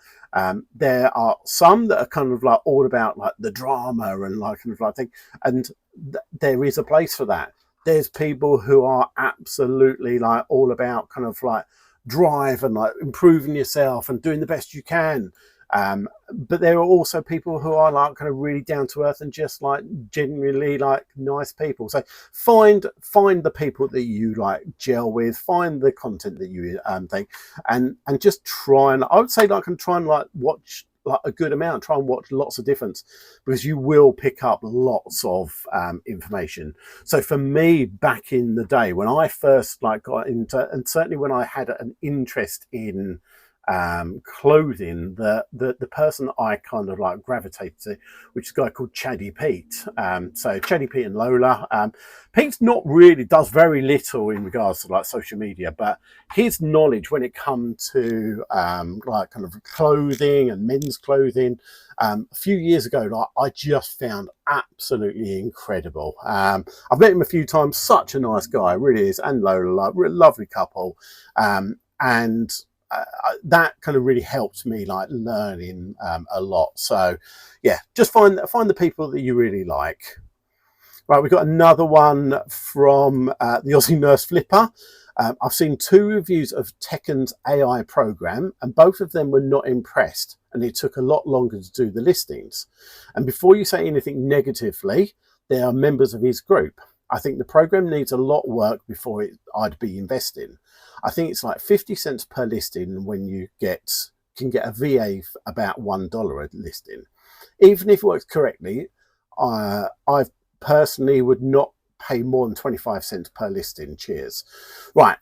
Speaker 2: There are some that are kind of like all about like the drama and like kind of like thing, and there is a place for that. There's people who are absolutely like all about kind of like drive and like improving yourself and doing the best you can. But there are also people who are like kind of really down to earth and just like genuinely like nice people. So find the people that you like gel with, find the content that you think, and just try and, I would say like, and try and like watch like a good amount, try and watch lots of difference, because you will pick up lots of information. So for me, back in the day when I first like got into, and certainly when I had an interest in clothing, the person I kind of like gravitated to, which is a guy called Chaddy Pete. So Chaddy Pete and Lola. Pete's not really, does very little in regards to like social media, but his knowledge when it comes to like kind of clothing and men's clothing, a few years ago, like I just found absolutely incredible. I've met him a few times, such a nice guy, really is, and Lola, like really lovely couple. And that kind of really helped me like learning a lot. So yeah, just find the people that you really like. Right, we've got another one from the Aussie Nurse Flipper. I've seen 2 reviews of Tekken's AI program, and both of them were not impressed, and it took a lot longer to do the listings. And before you say anything negatively, they are members of his group. I think the program needs a lot of work before I'd be investing. I think it's like 50 cents per listing when you can get a VA for about $1 a listing. Even if it works correctly, I personally would not pay more than 25 cents per listing. Cheers. Right.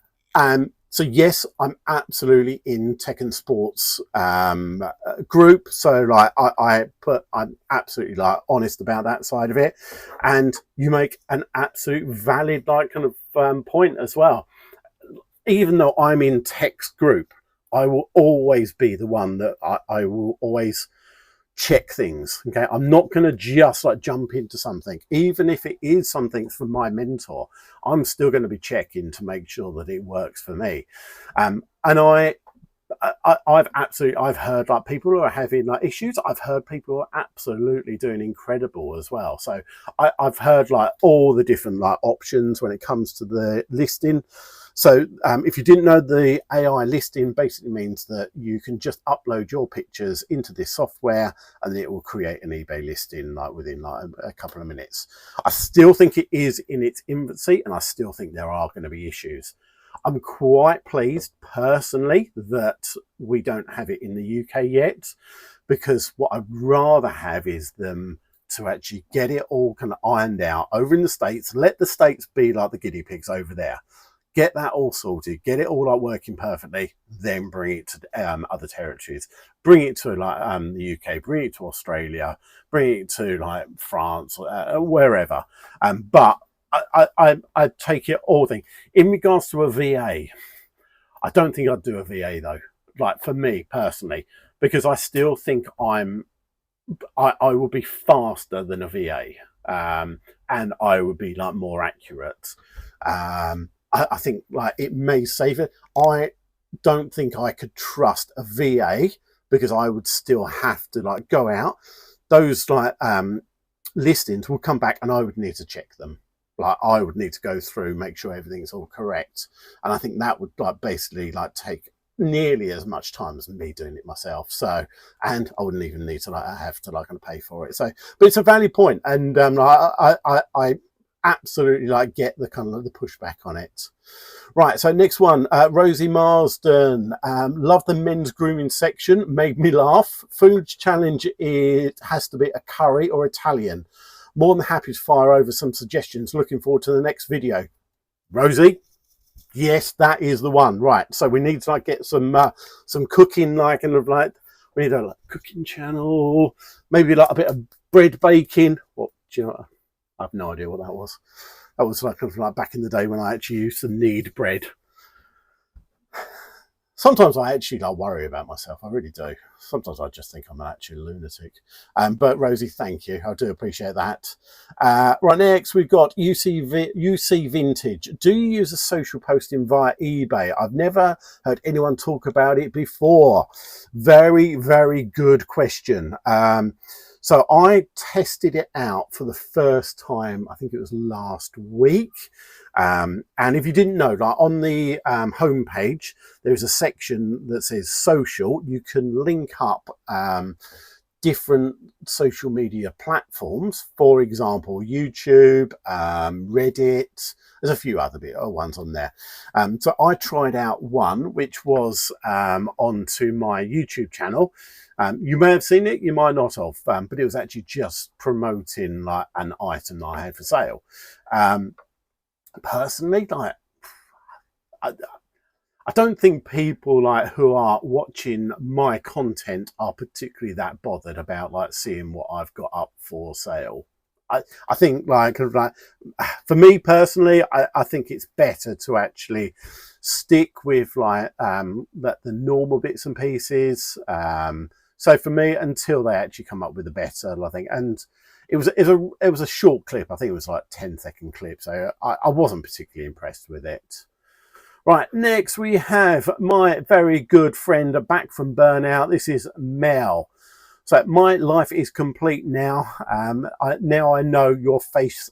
Speaker 2: So yes, I'm absolutely in Tekken Sports group. So like I'm absolutely like honest about that side of it. And you make an absolute valid like kind of point as well. Even though I'm in Tech's group, I will always be the one that I will always check things. Okay, I'm not going to just like jump into something, even if it is something from my mentor. I'm still going to be checking to make sure that it works for me. And I've heard like people who are having like issues. I've heard people who are absolutely doing incredible as well. So I've heard like all the different like options when it comes to the listing. So if you didn't know, the AI listing basically means that you can just upload your pictures into this software and it will create an eBay listing like within like a couple of minutes. I still think it is in its infancy, and I still think there are going to be issues. I'm quite pleased personally that we don't have it in the UK yet, because what I'd rather have is them to actually get it all kind of ironed out over in the States. Let the States be like the guinea pigs over there. Get that all sorted, get it all like working perfectly, then bring it to other territories. Bring it to like the UK, bring it to Australia, bring it to like France, wherever. But I take it all thing. In regards to a VA, I don't think I'd do a VA though, like for me personally, because I still think I will be faster than a VA, and I would be like more accurate. I think like it may save it. I don't think I could trust a VA, because I would still have to like go out. Those like listings will come back and I would need to check them. Like I would need to go through, make sure everything's all correct. And I think that would like basically like take nearly as much time as me doing it myself. So, and I wouldn't even need to like have to like kind of pay for it. So, but it's a valid point, and I absolutely like get the kind of the pushback on it. Right, so next one, Rosie Marsden. Love the men's grooming section, made me laugh. Food challenge, it has to be a curry or Italian. More than happy to fire over some suggestions. Looking forward to the next video. Rosie, yes, that is the one. Right, so we need to like get some cooking, like, and like we need a like, cooking channel, maybe like a bit of bread baking. What do you know? I have no idea what that was. That was like back in the day when I actually used to knead bread. Sometimes I actually like worry about myself. I really do. Sometimes I just think I'm an actual lunatic. But Rosie, thank you. I do appreciate that. Right, next we've got UC Vintage. Do you use a social posting via eBay? I've never heard anyone talk about it before. Very, very good question. So I tested it out for the first time, I think it was last week. And if you didn't know, like on the homepage, there's a section that says social. You can link up different social media platforms, for example, YouTube, Reddit. There's a few other ones on there. So I tried out one, which was onto my YouTube channel. You may have seen it, you might not have, but it was actually just promoting like an item that I had for sale. Personally, like I don't think people like who are watching my content are particularly that bothered about like seeing what I've got up for sale. I think like for me personally, I think it's better to actually stick with like the normal bits and pieces. So for me, until they actually come up with a better, I think, and it was a short clip. I think it was like 10-second clip, so I wasn't particularly impressed with it. Right, next we have my very good friend back from burnout. This is Mel. So my life is complete now. Now I know your face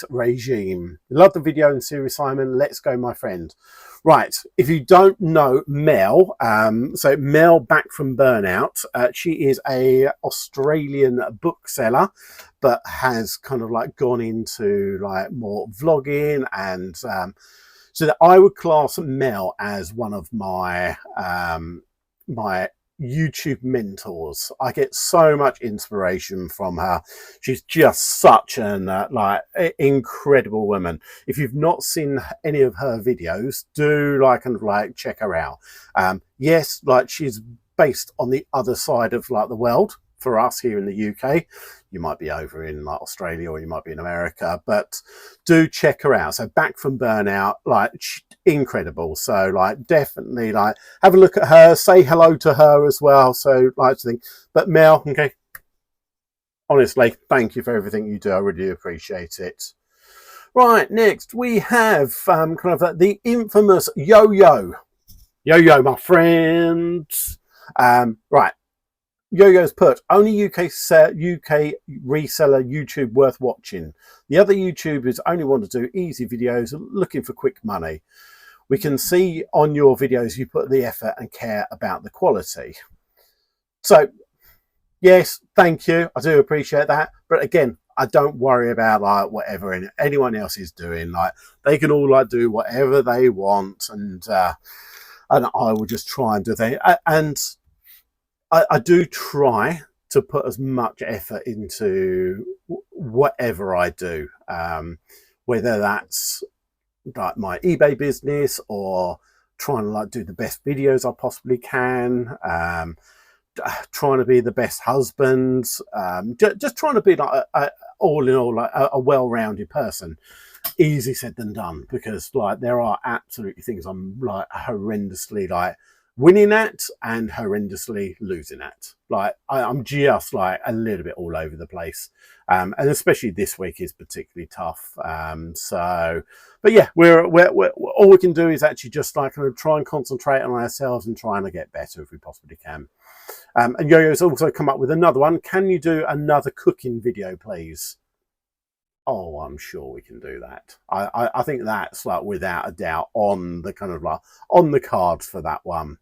Speaker 2: regime. Love the video and series, Simon. Let's go, my friend. Right, if you don't know Mel, so Mel back from burnout, she is a Australian bookseller, but has kind of like gone into like more vlogging and so that I would class Mel as one of my my YouTube mentors. I get so much inspiration from her. She's just such an like incredible woman. If you've not seen any of her videos, do like check her out. Yes, like she's based on the other side of like the world. For us here in the UK, you might be over in like Australia or you might be in America, but do check her out. So back from burnout, like incredible. So like definitely like have a look at her, say hello to her as well. So like to think, but Mel, okay, honestly, thank you for everything you do. I really appreciate it. Right, next we have kind of the infamous Yo-Yo, my friends. Right. Yo-Yo's put, only UK reseller YouTube worth watching. The other YouTubers only want to do easy videos looking for quick money. We can see on your videos you put the effort and care about the quality. So, yes, thank you. I do appreciate that. But again, I don't worry about like whatever anyone else is doing. Like they can all like do whatever they want, and I will just try and do that. And I do try to put as much effort into whatever I do, whether that's like my eBay business or trying to like do the best videos I possibly can, trying to be the best husband, just trying to be like all in all like a well-rounded person. Easy said than done, because like there are absolutely things I'm like horrendously like winning at and horrendously losing at. Like I'm just like a little bit all over the place, and especially this week is particularly tough. So, but yeah, we're all we can do is actually just like kind of try and concentrate on ourselves and trying to get better if we possibly can. And Yo-Yo's also come up with another one. Can you do another cooking video, please? Oh, I'm sure we can do that. I think that's like without a doubt on the kind of like on the cards for that one.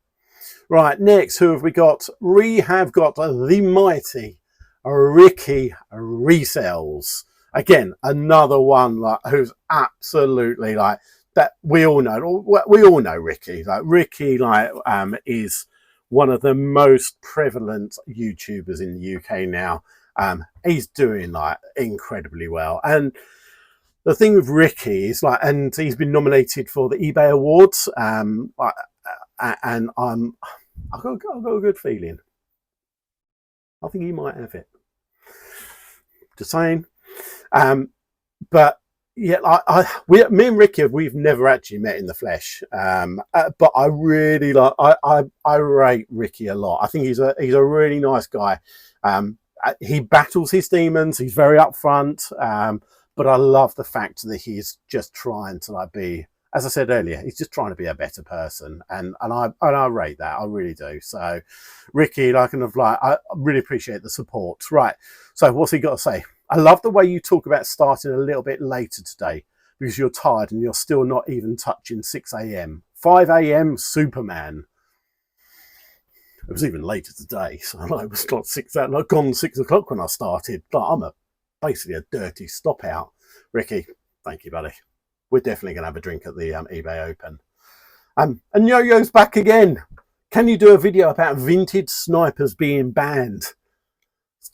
Speaker 2: Right, next, who have we got? We have got the mighty Ricky Resells. Again, another one like who's absolutely like that. We all know Ricky. Like Ricky, like is one of the most prevalent YouTubers in the UK now. He's doing like incredibly well, and the thing with Ricky is like, and he's been nominated for the eBay Awards. And I've got a good feeling. I think he might have it. Just saying. But yeah, me and Ricky, we've never actually met in the flesh. But I really like, I rate Ricky a lot. I think he's a really nice guy. He battles his demons. He's very upfront. But I love the fact that he's just trying to like be, as I said earlier, he's just trying to be a better person, and I rate that. I really do. So, Ricky, I really appreciate the support. Right. So, what's he got to say? I love the way you talk about starting a little bit later today because you're tired and you're still not even touching 6 a.m. 5 a.m. Superman. It was even later today, so it was like gone 6 o'clock when I started. But I'm basically a dirty stop out. Ricky, thank you, buddy. We're definitely going to have a drink at the eBay Open. And Yo-Yo's back again. Can you do a video about vintage snipers being banned?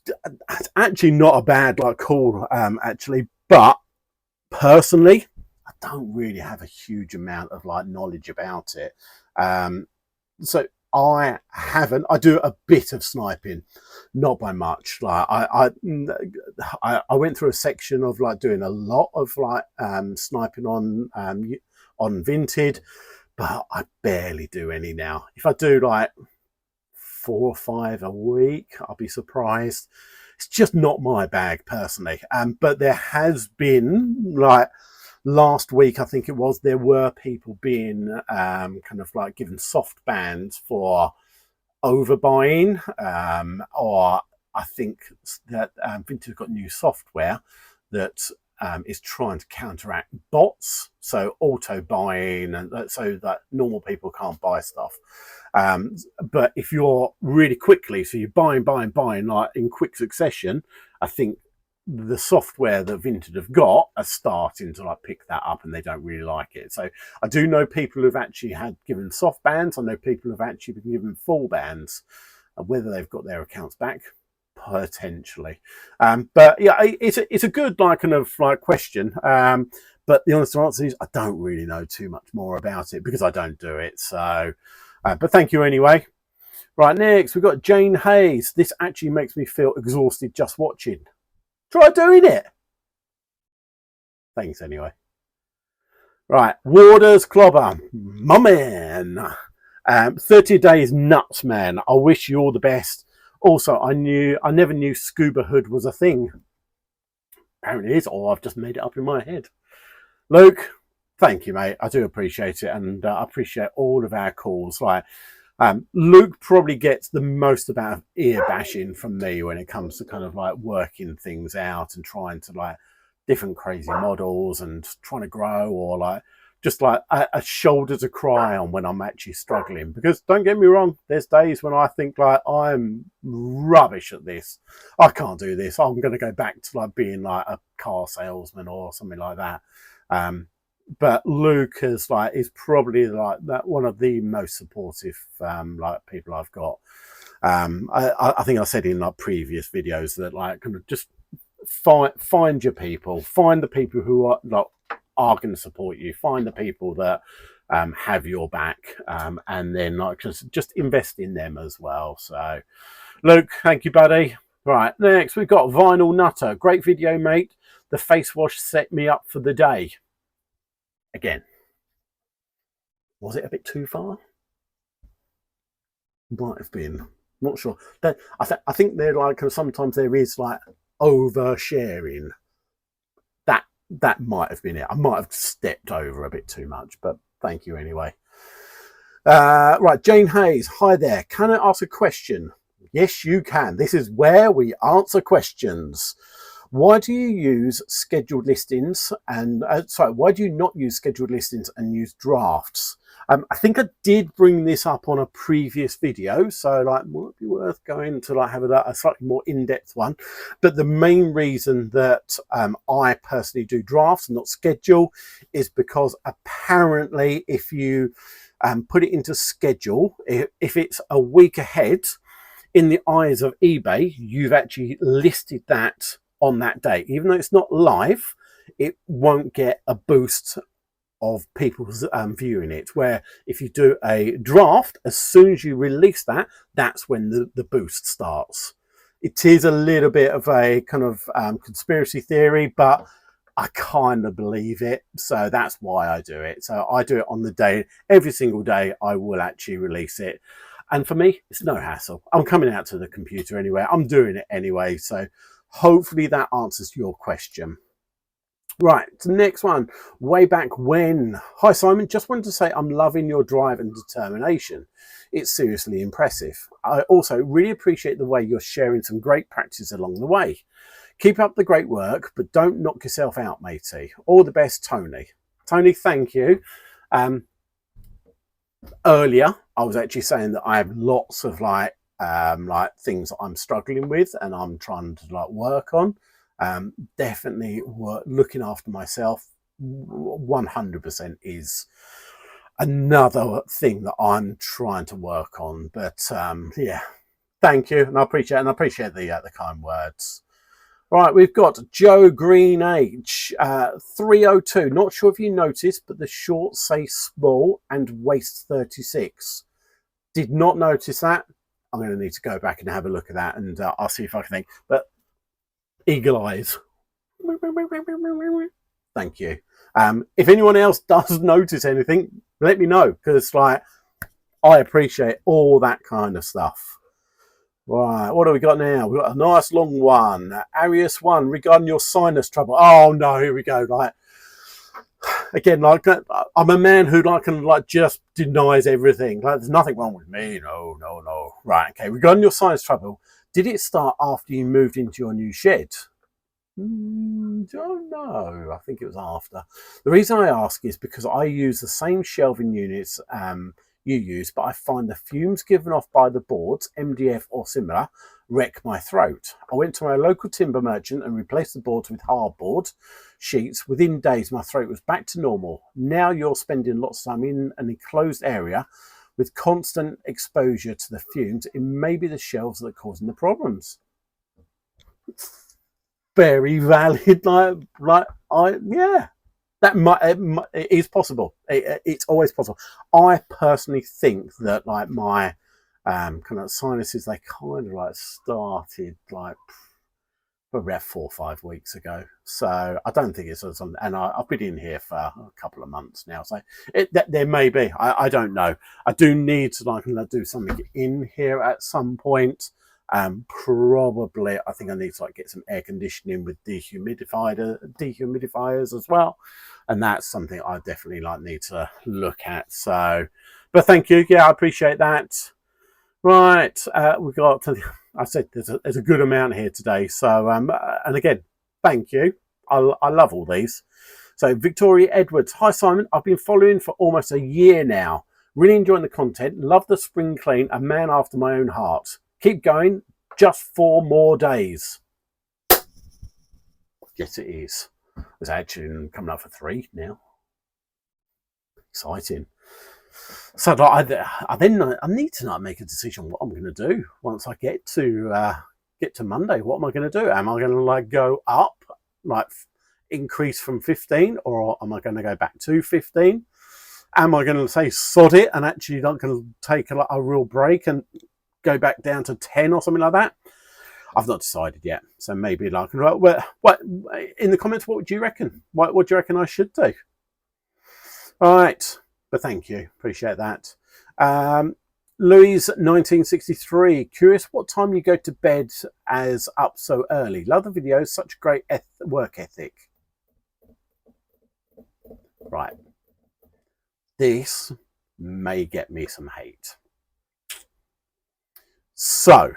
Speaker 2: It's actually not a bad call, actually. But personally, I don't really have a huge amount of like knowledge about it. So I do a bit of sniping, not by much. Like I went through a section of like doing a lot of like sniping on Vinted, but I barely do any now. If I do like 4 or 5 a week, I'll be surprised. It's just not my bag personally. But there has been like last week, I think it was, there were people being kind of like given soft bans for overbuying, or I think that Vintage got new software that is trying to counteract bots, so auto buying, and so that normal people can't buy stuff. But if you're really quickly, so you're buying like in quick succession, I think the software that Vinted have got are starting to like pick that up, and they don't really like it. So I do know people who've actually had given soft bans. I know people who've actually been given full bans. Whether they've got their accounts back, potentially. But yeah, it's a good like kind of like question. But the honest answer is I don't really know too much more about it because I don't do it. So, but thank you anyway. Right, next we've got Jane Hayes. This actually makes me feel exhausted just watching. Try doing it. Thanks anyway. Right, Warders Clobber, my man. 30 days nuts, man. I wish you all the best. Also, I never knew scuba hood was a thing. Apparently it is, or I've just made it up in my head. Luke, thank you, mate. I do appreciate it, and I appreciate all of our calls. Like, Luke probably gets the most amount of ear bashing from me when it comes to kind of like working things out and trying to like different crazy models and trying to grow, or like just like a shoulder to cry on when I'm actually struggling. Because don't get me wrong, there's days when I think like I'm rubbish at this. I can't do this. I'm going to go back to like being like a car salesman or something like that. But Luke is probably like that one of the most supportive like people I've got. I think I said in like previous videos that like kind of just find your people, find the people who are going to support you, find the people that have your back, and then like just invest in them as well. So Luke, thank you, buddy. Right, next we've got Vinyl Nutter. Great video, mate. The face wash set me up for the day. Again, was it a bit too far? Might have been. Not sure. I think they're like sometimes there is like oversharing. That might have been it. I might have stepped over a bit too much, but thank you anyway. Right, Jane Hayes. Hi there. Can I ask a question? Yes, you can. This is where we answer questions. Why do you use scheduled listings and why do you not use scheduled listings and use drafts? I think I did bring this up on a previous video, so like might be worth going to like have a slightly more in-depth one. But the main reason that I personally do drafts and not schedule is because apparently if you put it into schedule, if it's a week ahead, in the eyes of eBay, you've actually listed that on that day. Even though it's not live, it won't get a boost of people's viewing it. Where if you do a draft, as soon as you release that, that's when the boost starts. It is a little bit of a kind of conspiracy theory, but I kind of believe it. So that's why I do it. So I do it on the day, every single day I will actually release it. And for me, it's no hassle. I'm coming out to the computer anyway. I'm doing it anyway. So hopefully that answers your question. Right, to the next one. Way back when. Hi, Simon. Just wanted to say I'm loving your drive and determination. It's seriously impressive. I also really appreciate the way you're sharing some great practices along the way. Keep up the great work, but don't knock yourself out, matey. All the best, Tony. Tony, thank you. Earlier, I was actually saying that I have lots of like things that I'm struggling with and I'm trying to like work on. Definitely looking after myself 100% is another thing that I'm trying to work on. But yeah, thank you, and I appreciate the kind words. Right, we've got Joe Green H 302. Not sure if you noticed, but the shorts say small and waist 36. Did not notice that. I'm going to need to go back and have a look at that, and I'll see if I can think. But eagle eyes. Thank you. If anyone else does notice anything, let me know, because like I appreciate all that kind of stuff. Right, what do we got now? We've got a nice long one. Arius 1, regarding your sinus trouble. Oh no, here we go. Like again, like I'm a man who can just denies everything. Like there's nothing wrong with me. No. Right, okay. Regarding your sinus trouble, did it start after you moved into your new shed? Don't know. I think it was after. The reason I ask is because I use the same shelving units you use, but I find the fumes given off by the boards, MDF or similar, wreck my throat. I went to my local timber merchant and replaced the boards with hardboard sheets. Within days, my throat was back to normal. Now you're spending lots of time in an enclosed area with constant exposure to the fumes. It may be the shelves that are causing the problems. Very valid. Yeah. It is possible. It's always possible. I personally think that my kind of sinuses, they kind of started about 4 or 5 weeks ago. So I don't think it's something. And I've been in here for a couple of months now. So there may be. I don't know. I do need to do something in here at some point. Probably I think I need to get some air conditioning with dehumidifiers as well, and that's something I definitely need to look at. So but thank you. Yeah, I appreciate that. Right, we've got I said there's a good amount here today, so and again thank you. I love all these. So Victoria Edwards, hi Simon, I've been following for almost a year now, really enjoying the content, love the spring clean, a man after my own heart. Keep going, just 4 more days. Yes, it is. It's actually coming up for 3 now. Exciting. So I need to make a decision what I'm going to do once I get to Monday. What am I going to do? Am I going to go up, increase from 15, or am I going to go back to 15? Am I going to say sod it and actually not going to take a real break and go back down to 10 or something like that? I've not decided yet. So maybe what in the comments, what would you reckon? What do you reckon I should do? All right, but thank you, appreciate that. Louise 1963, curious what time you go to bed as up so early. Love the videos, such great work ethic. Right, this may get me some hate. So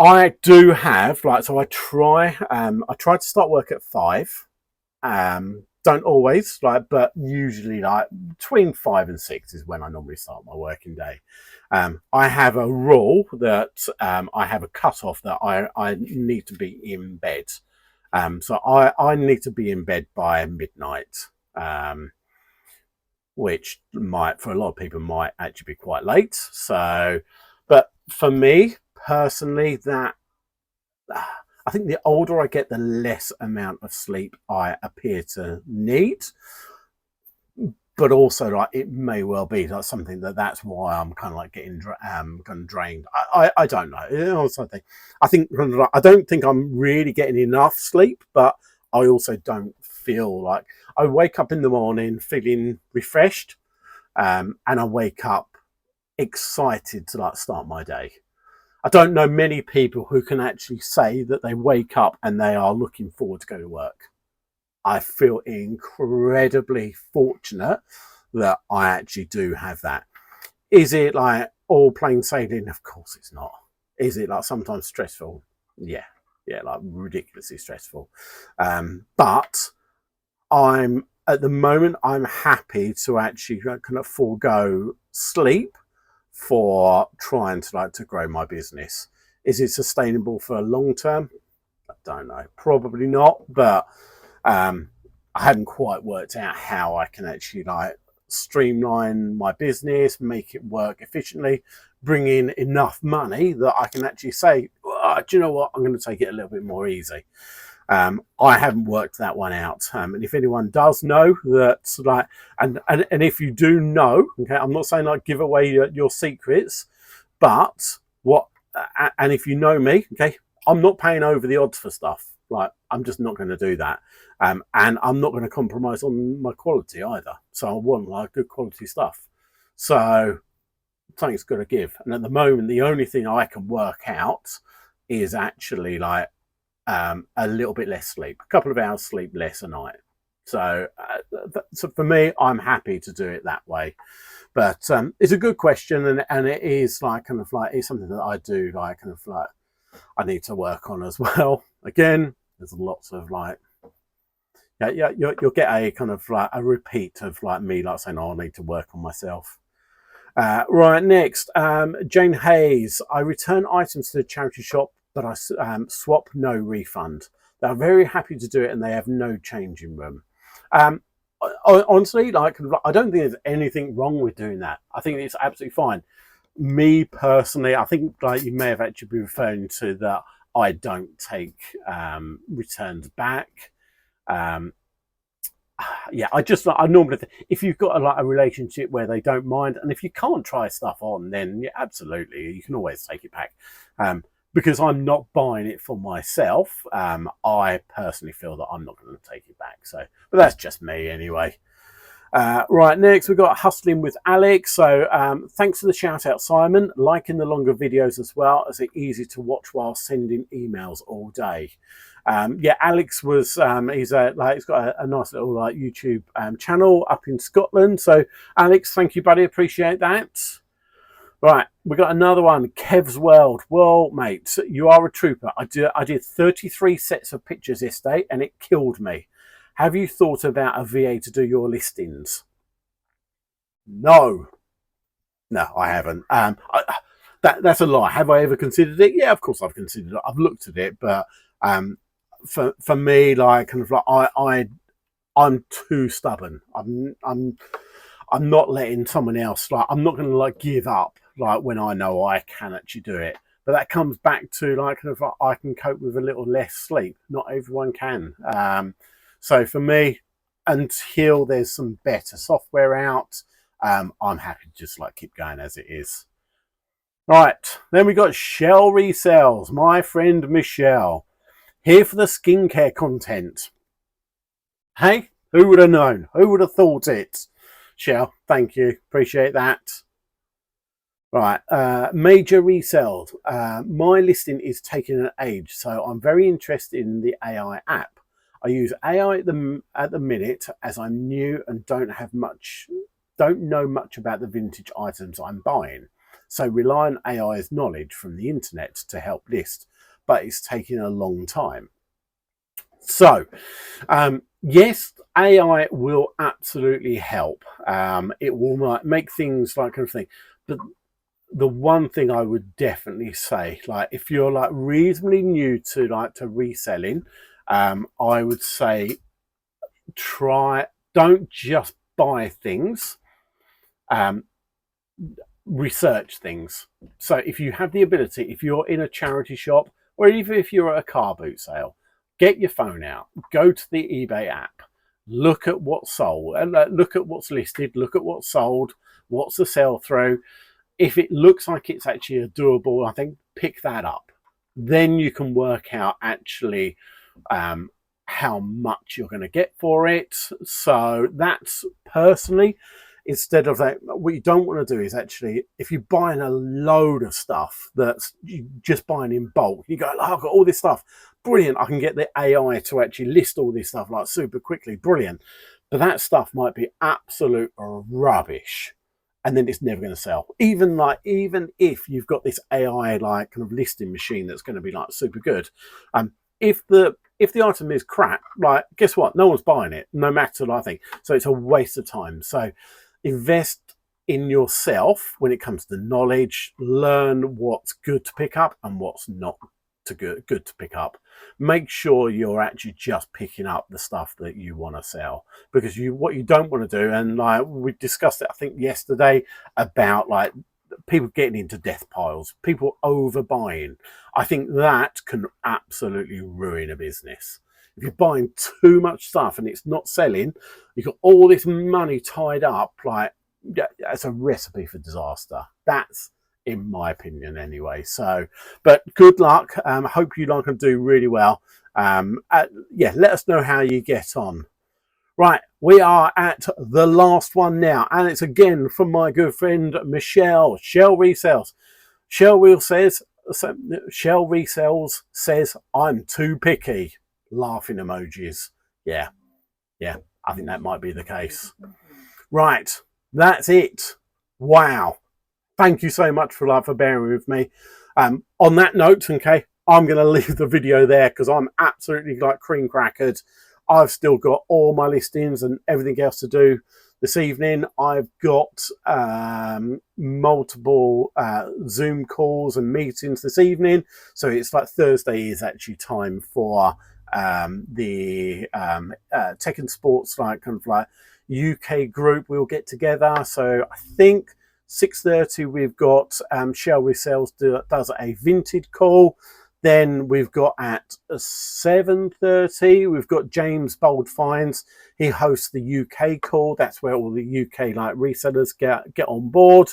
Speaker 2: I do have so I try to start work at 5. Don't always but usually between 5 and 6 is when I normally start my working day. I have a rule that I have a cutoff that I need to be in bed. So I need to be in bed by midnight. Which for a lot of people might actually be quite late. So, but for me personally, that I think the older I get, the less amount of sleep I appear to need. But also, it may well be something that's why I'm kind of getting drained. I don't know. I think I don't think I'm really getting enough sleep, but I also don't feel I wake up in the morning feeling refreshed, and I wake up excited to start my day. I don't know many people who can actually say that they wake up and they are looking forward to go to work. I feel incredibly fortunate that I actually do have that. Is it all plain sailing? Of course it's not. Is it sometimes stressful? Yeah, ridiculously stressful. But at the moment I'm happy to actually kind of forego sleep for trying to grow my business. Is it sustainable for a long term? I don't know. Probably not, but I haven't quite worked out how I can actually streamline my business, make it work efficiently, bring in enough money that I can actually say, oh, do you know what, I'm going to take it a little bit more easy. I haven't worked that one out, and if anyone does know that's like, and if you do know, okay, I'm not saying like give away your secrets, but what, and if you know me, okay, I'm not paying over the odds for stuff. Like, I'm just not going to do that, and I'm not going to compromise on my quality either. So I want like good quality stuff. So something's got to give, and at the moment, the only thing I can work out is actually like a little bit less sleep, a couple of hours sleep less a night. So, so for me, I'm happy to do it that way. But it's a good question, and it is like kind of like, it's something that I do like kind of like I need to work on as well. Again, there's lots of like, yeah, you'll get a kind of like a repeat of like me like saying, oh, I need to work on myself. Right, next, Jane Hayes. I return items to the charity shop, but I swap, no refund. They're very happy to do it, and they have no changing room. Honestly, like, I don't think there's anything wrong with doing that. I think it's absolutely fine. Me personally, I think like you may have actually been referring to that I don't take returns back. Yeah, I normally think if you've got a relationship where they don't mind, and if you can't try stuff on, then yeah, absolutely, you can always take it back. Because I'm not buying it for myself, I personally feel that I'm not going to take it back. So, but that's just me anyway. Right, next we've got Hustling with Alex. So thanks for the shout out, Simon. Liking the longer videos as well, as it's easy to watch while sending emails all day. Yeah, Alex was he's got a nice little like YouTube channel up in Scotland. So Alex, thank you, buddy. Appreciate that. Right, we got another one, Kev's World. Well, mate, you are a trooper. I did 33 sets of pictures yesterday, and it killed me. Have you thought about a VA to do your listings? No, I haven't. That's a lie. Have I ever considered it? Yeah, of course I've considered it. I've looked at it, but for me, like kind of like I'm too stubborn. I'm not letting someone else, like, I'm not going to like give up like when I know I can actually do it. But that comes back to like kind of like, I can cope with a little less sleep. Not everyone can. So for me, until there's some better software out, I'm happy to just like keep going as it is. Right, then we got Shell Resells. My friend Michelle, here for the skincare content. Hey, who would have known? Who would have thought it? Shell, thank you. Appreciate that. Right, major resells. My listing is taking an age, so I'm very interested in the AI app. I use AI at the minute as I'm new and don't know much about the vintage items I'm buying. So rely on AI's knowledge from the internet to help list, but it's taking a long time. So, yes, AI will absolutely help. It will make things like kind of thing. But the one thing I would definitely say, like if you're like reasonably new to reselling, I would say don't just buy things, research things. So if you have the ability, if you're in a charity shop, or even if you're at a car boot sale, get your phone out, go to the eBay app, look at what's sold, and look at what's listed, look at what's sold, what's the sell through. If it looks like it's actually a doable, I think pick that up. Then you can work out actually how much you're going to get for it. So that's personally, instead of that, what you don't want to do is actually, if you're buying a load of stuff that's just buying in bulk, you go, oh, I've got all this stuff, brilliant, I can get the AI to actually list all this stuff like super quickly, brilliant. But that stuff might be absolute rubbish, and then it's never going to sell. Even if you've got this AI like kind of listing machine that's going to be like super good, if the item is crap, like guess what? No one's buying it, no matter what I think. So it's a waste of time. So invest in yourself when it comes to knowledge. Learn what's good to pick up and what's not. good to pick up. Make sure you're actually just picking up the stuff that you want to sell, because what you don't want to do, and like we discussed it I think yesterday, about like people getting into death piles, people overbuying. I think that can absolutely ruin a business. If you're buying too much stuff and it's not selling, you've got all this money tied up, like that's a recipe for disaster. That's in my opinion anyway. So, but good luck. Hope you like and do really well. Yeah, let us know how you get on. Right, we are at the last one now, and it's again from my good friend Michelle. Shell Resells. Shell Resells says, I'm too picky. Laughing emojis. Yeah, I think that might be the case. Right, that's it. Wow. Thank you so much for bearing with me. On that note, okay, I'm going to leave the video there because I'm absolutely like cream crackered. I've still got all my listings and everything else to do this evening. I've got multiple Zoom calls and meetings this evening. So it's like Thursday is actually time for the tech and sports, like kind of like UK group. We'll get together. So I think 6:30 we've got Shell Resells does a vintage call. Then we've got at 7:30 we've got James Bold Finds. He hosts the UK call. That's where all the UK like resellers get on board.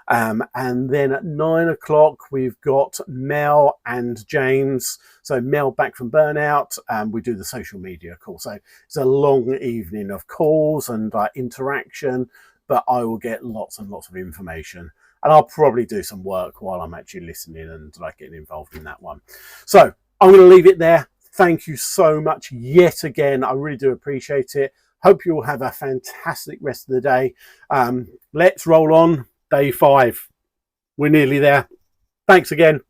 Speaker 2: And then at 9 o'clock we've got Mel and James. So Mel back from burnout, and we do the social media call. So it's a long evening of calls and interaction, but I will get lots and lots of information. And I'll probably do some work while I'm actually listening and getting involved in that one. So I'm going to leave it there. Thank you so much yet again. I really do appreciate it. Hope you all have a fantastic rest of the day. Let's roll on day 5. We're nearly there. Thanks again.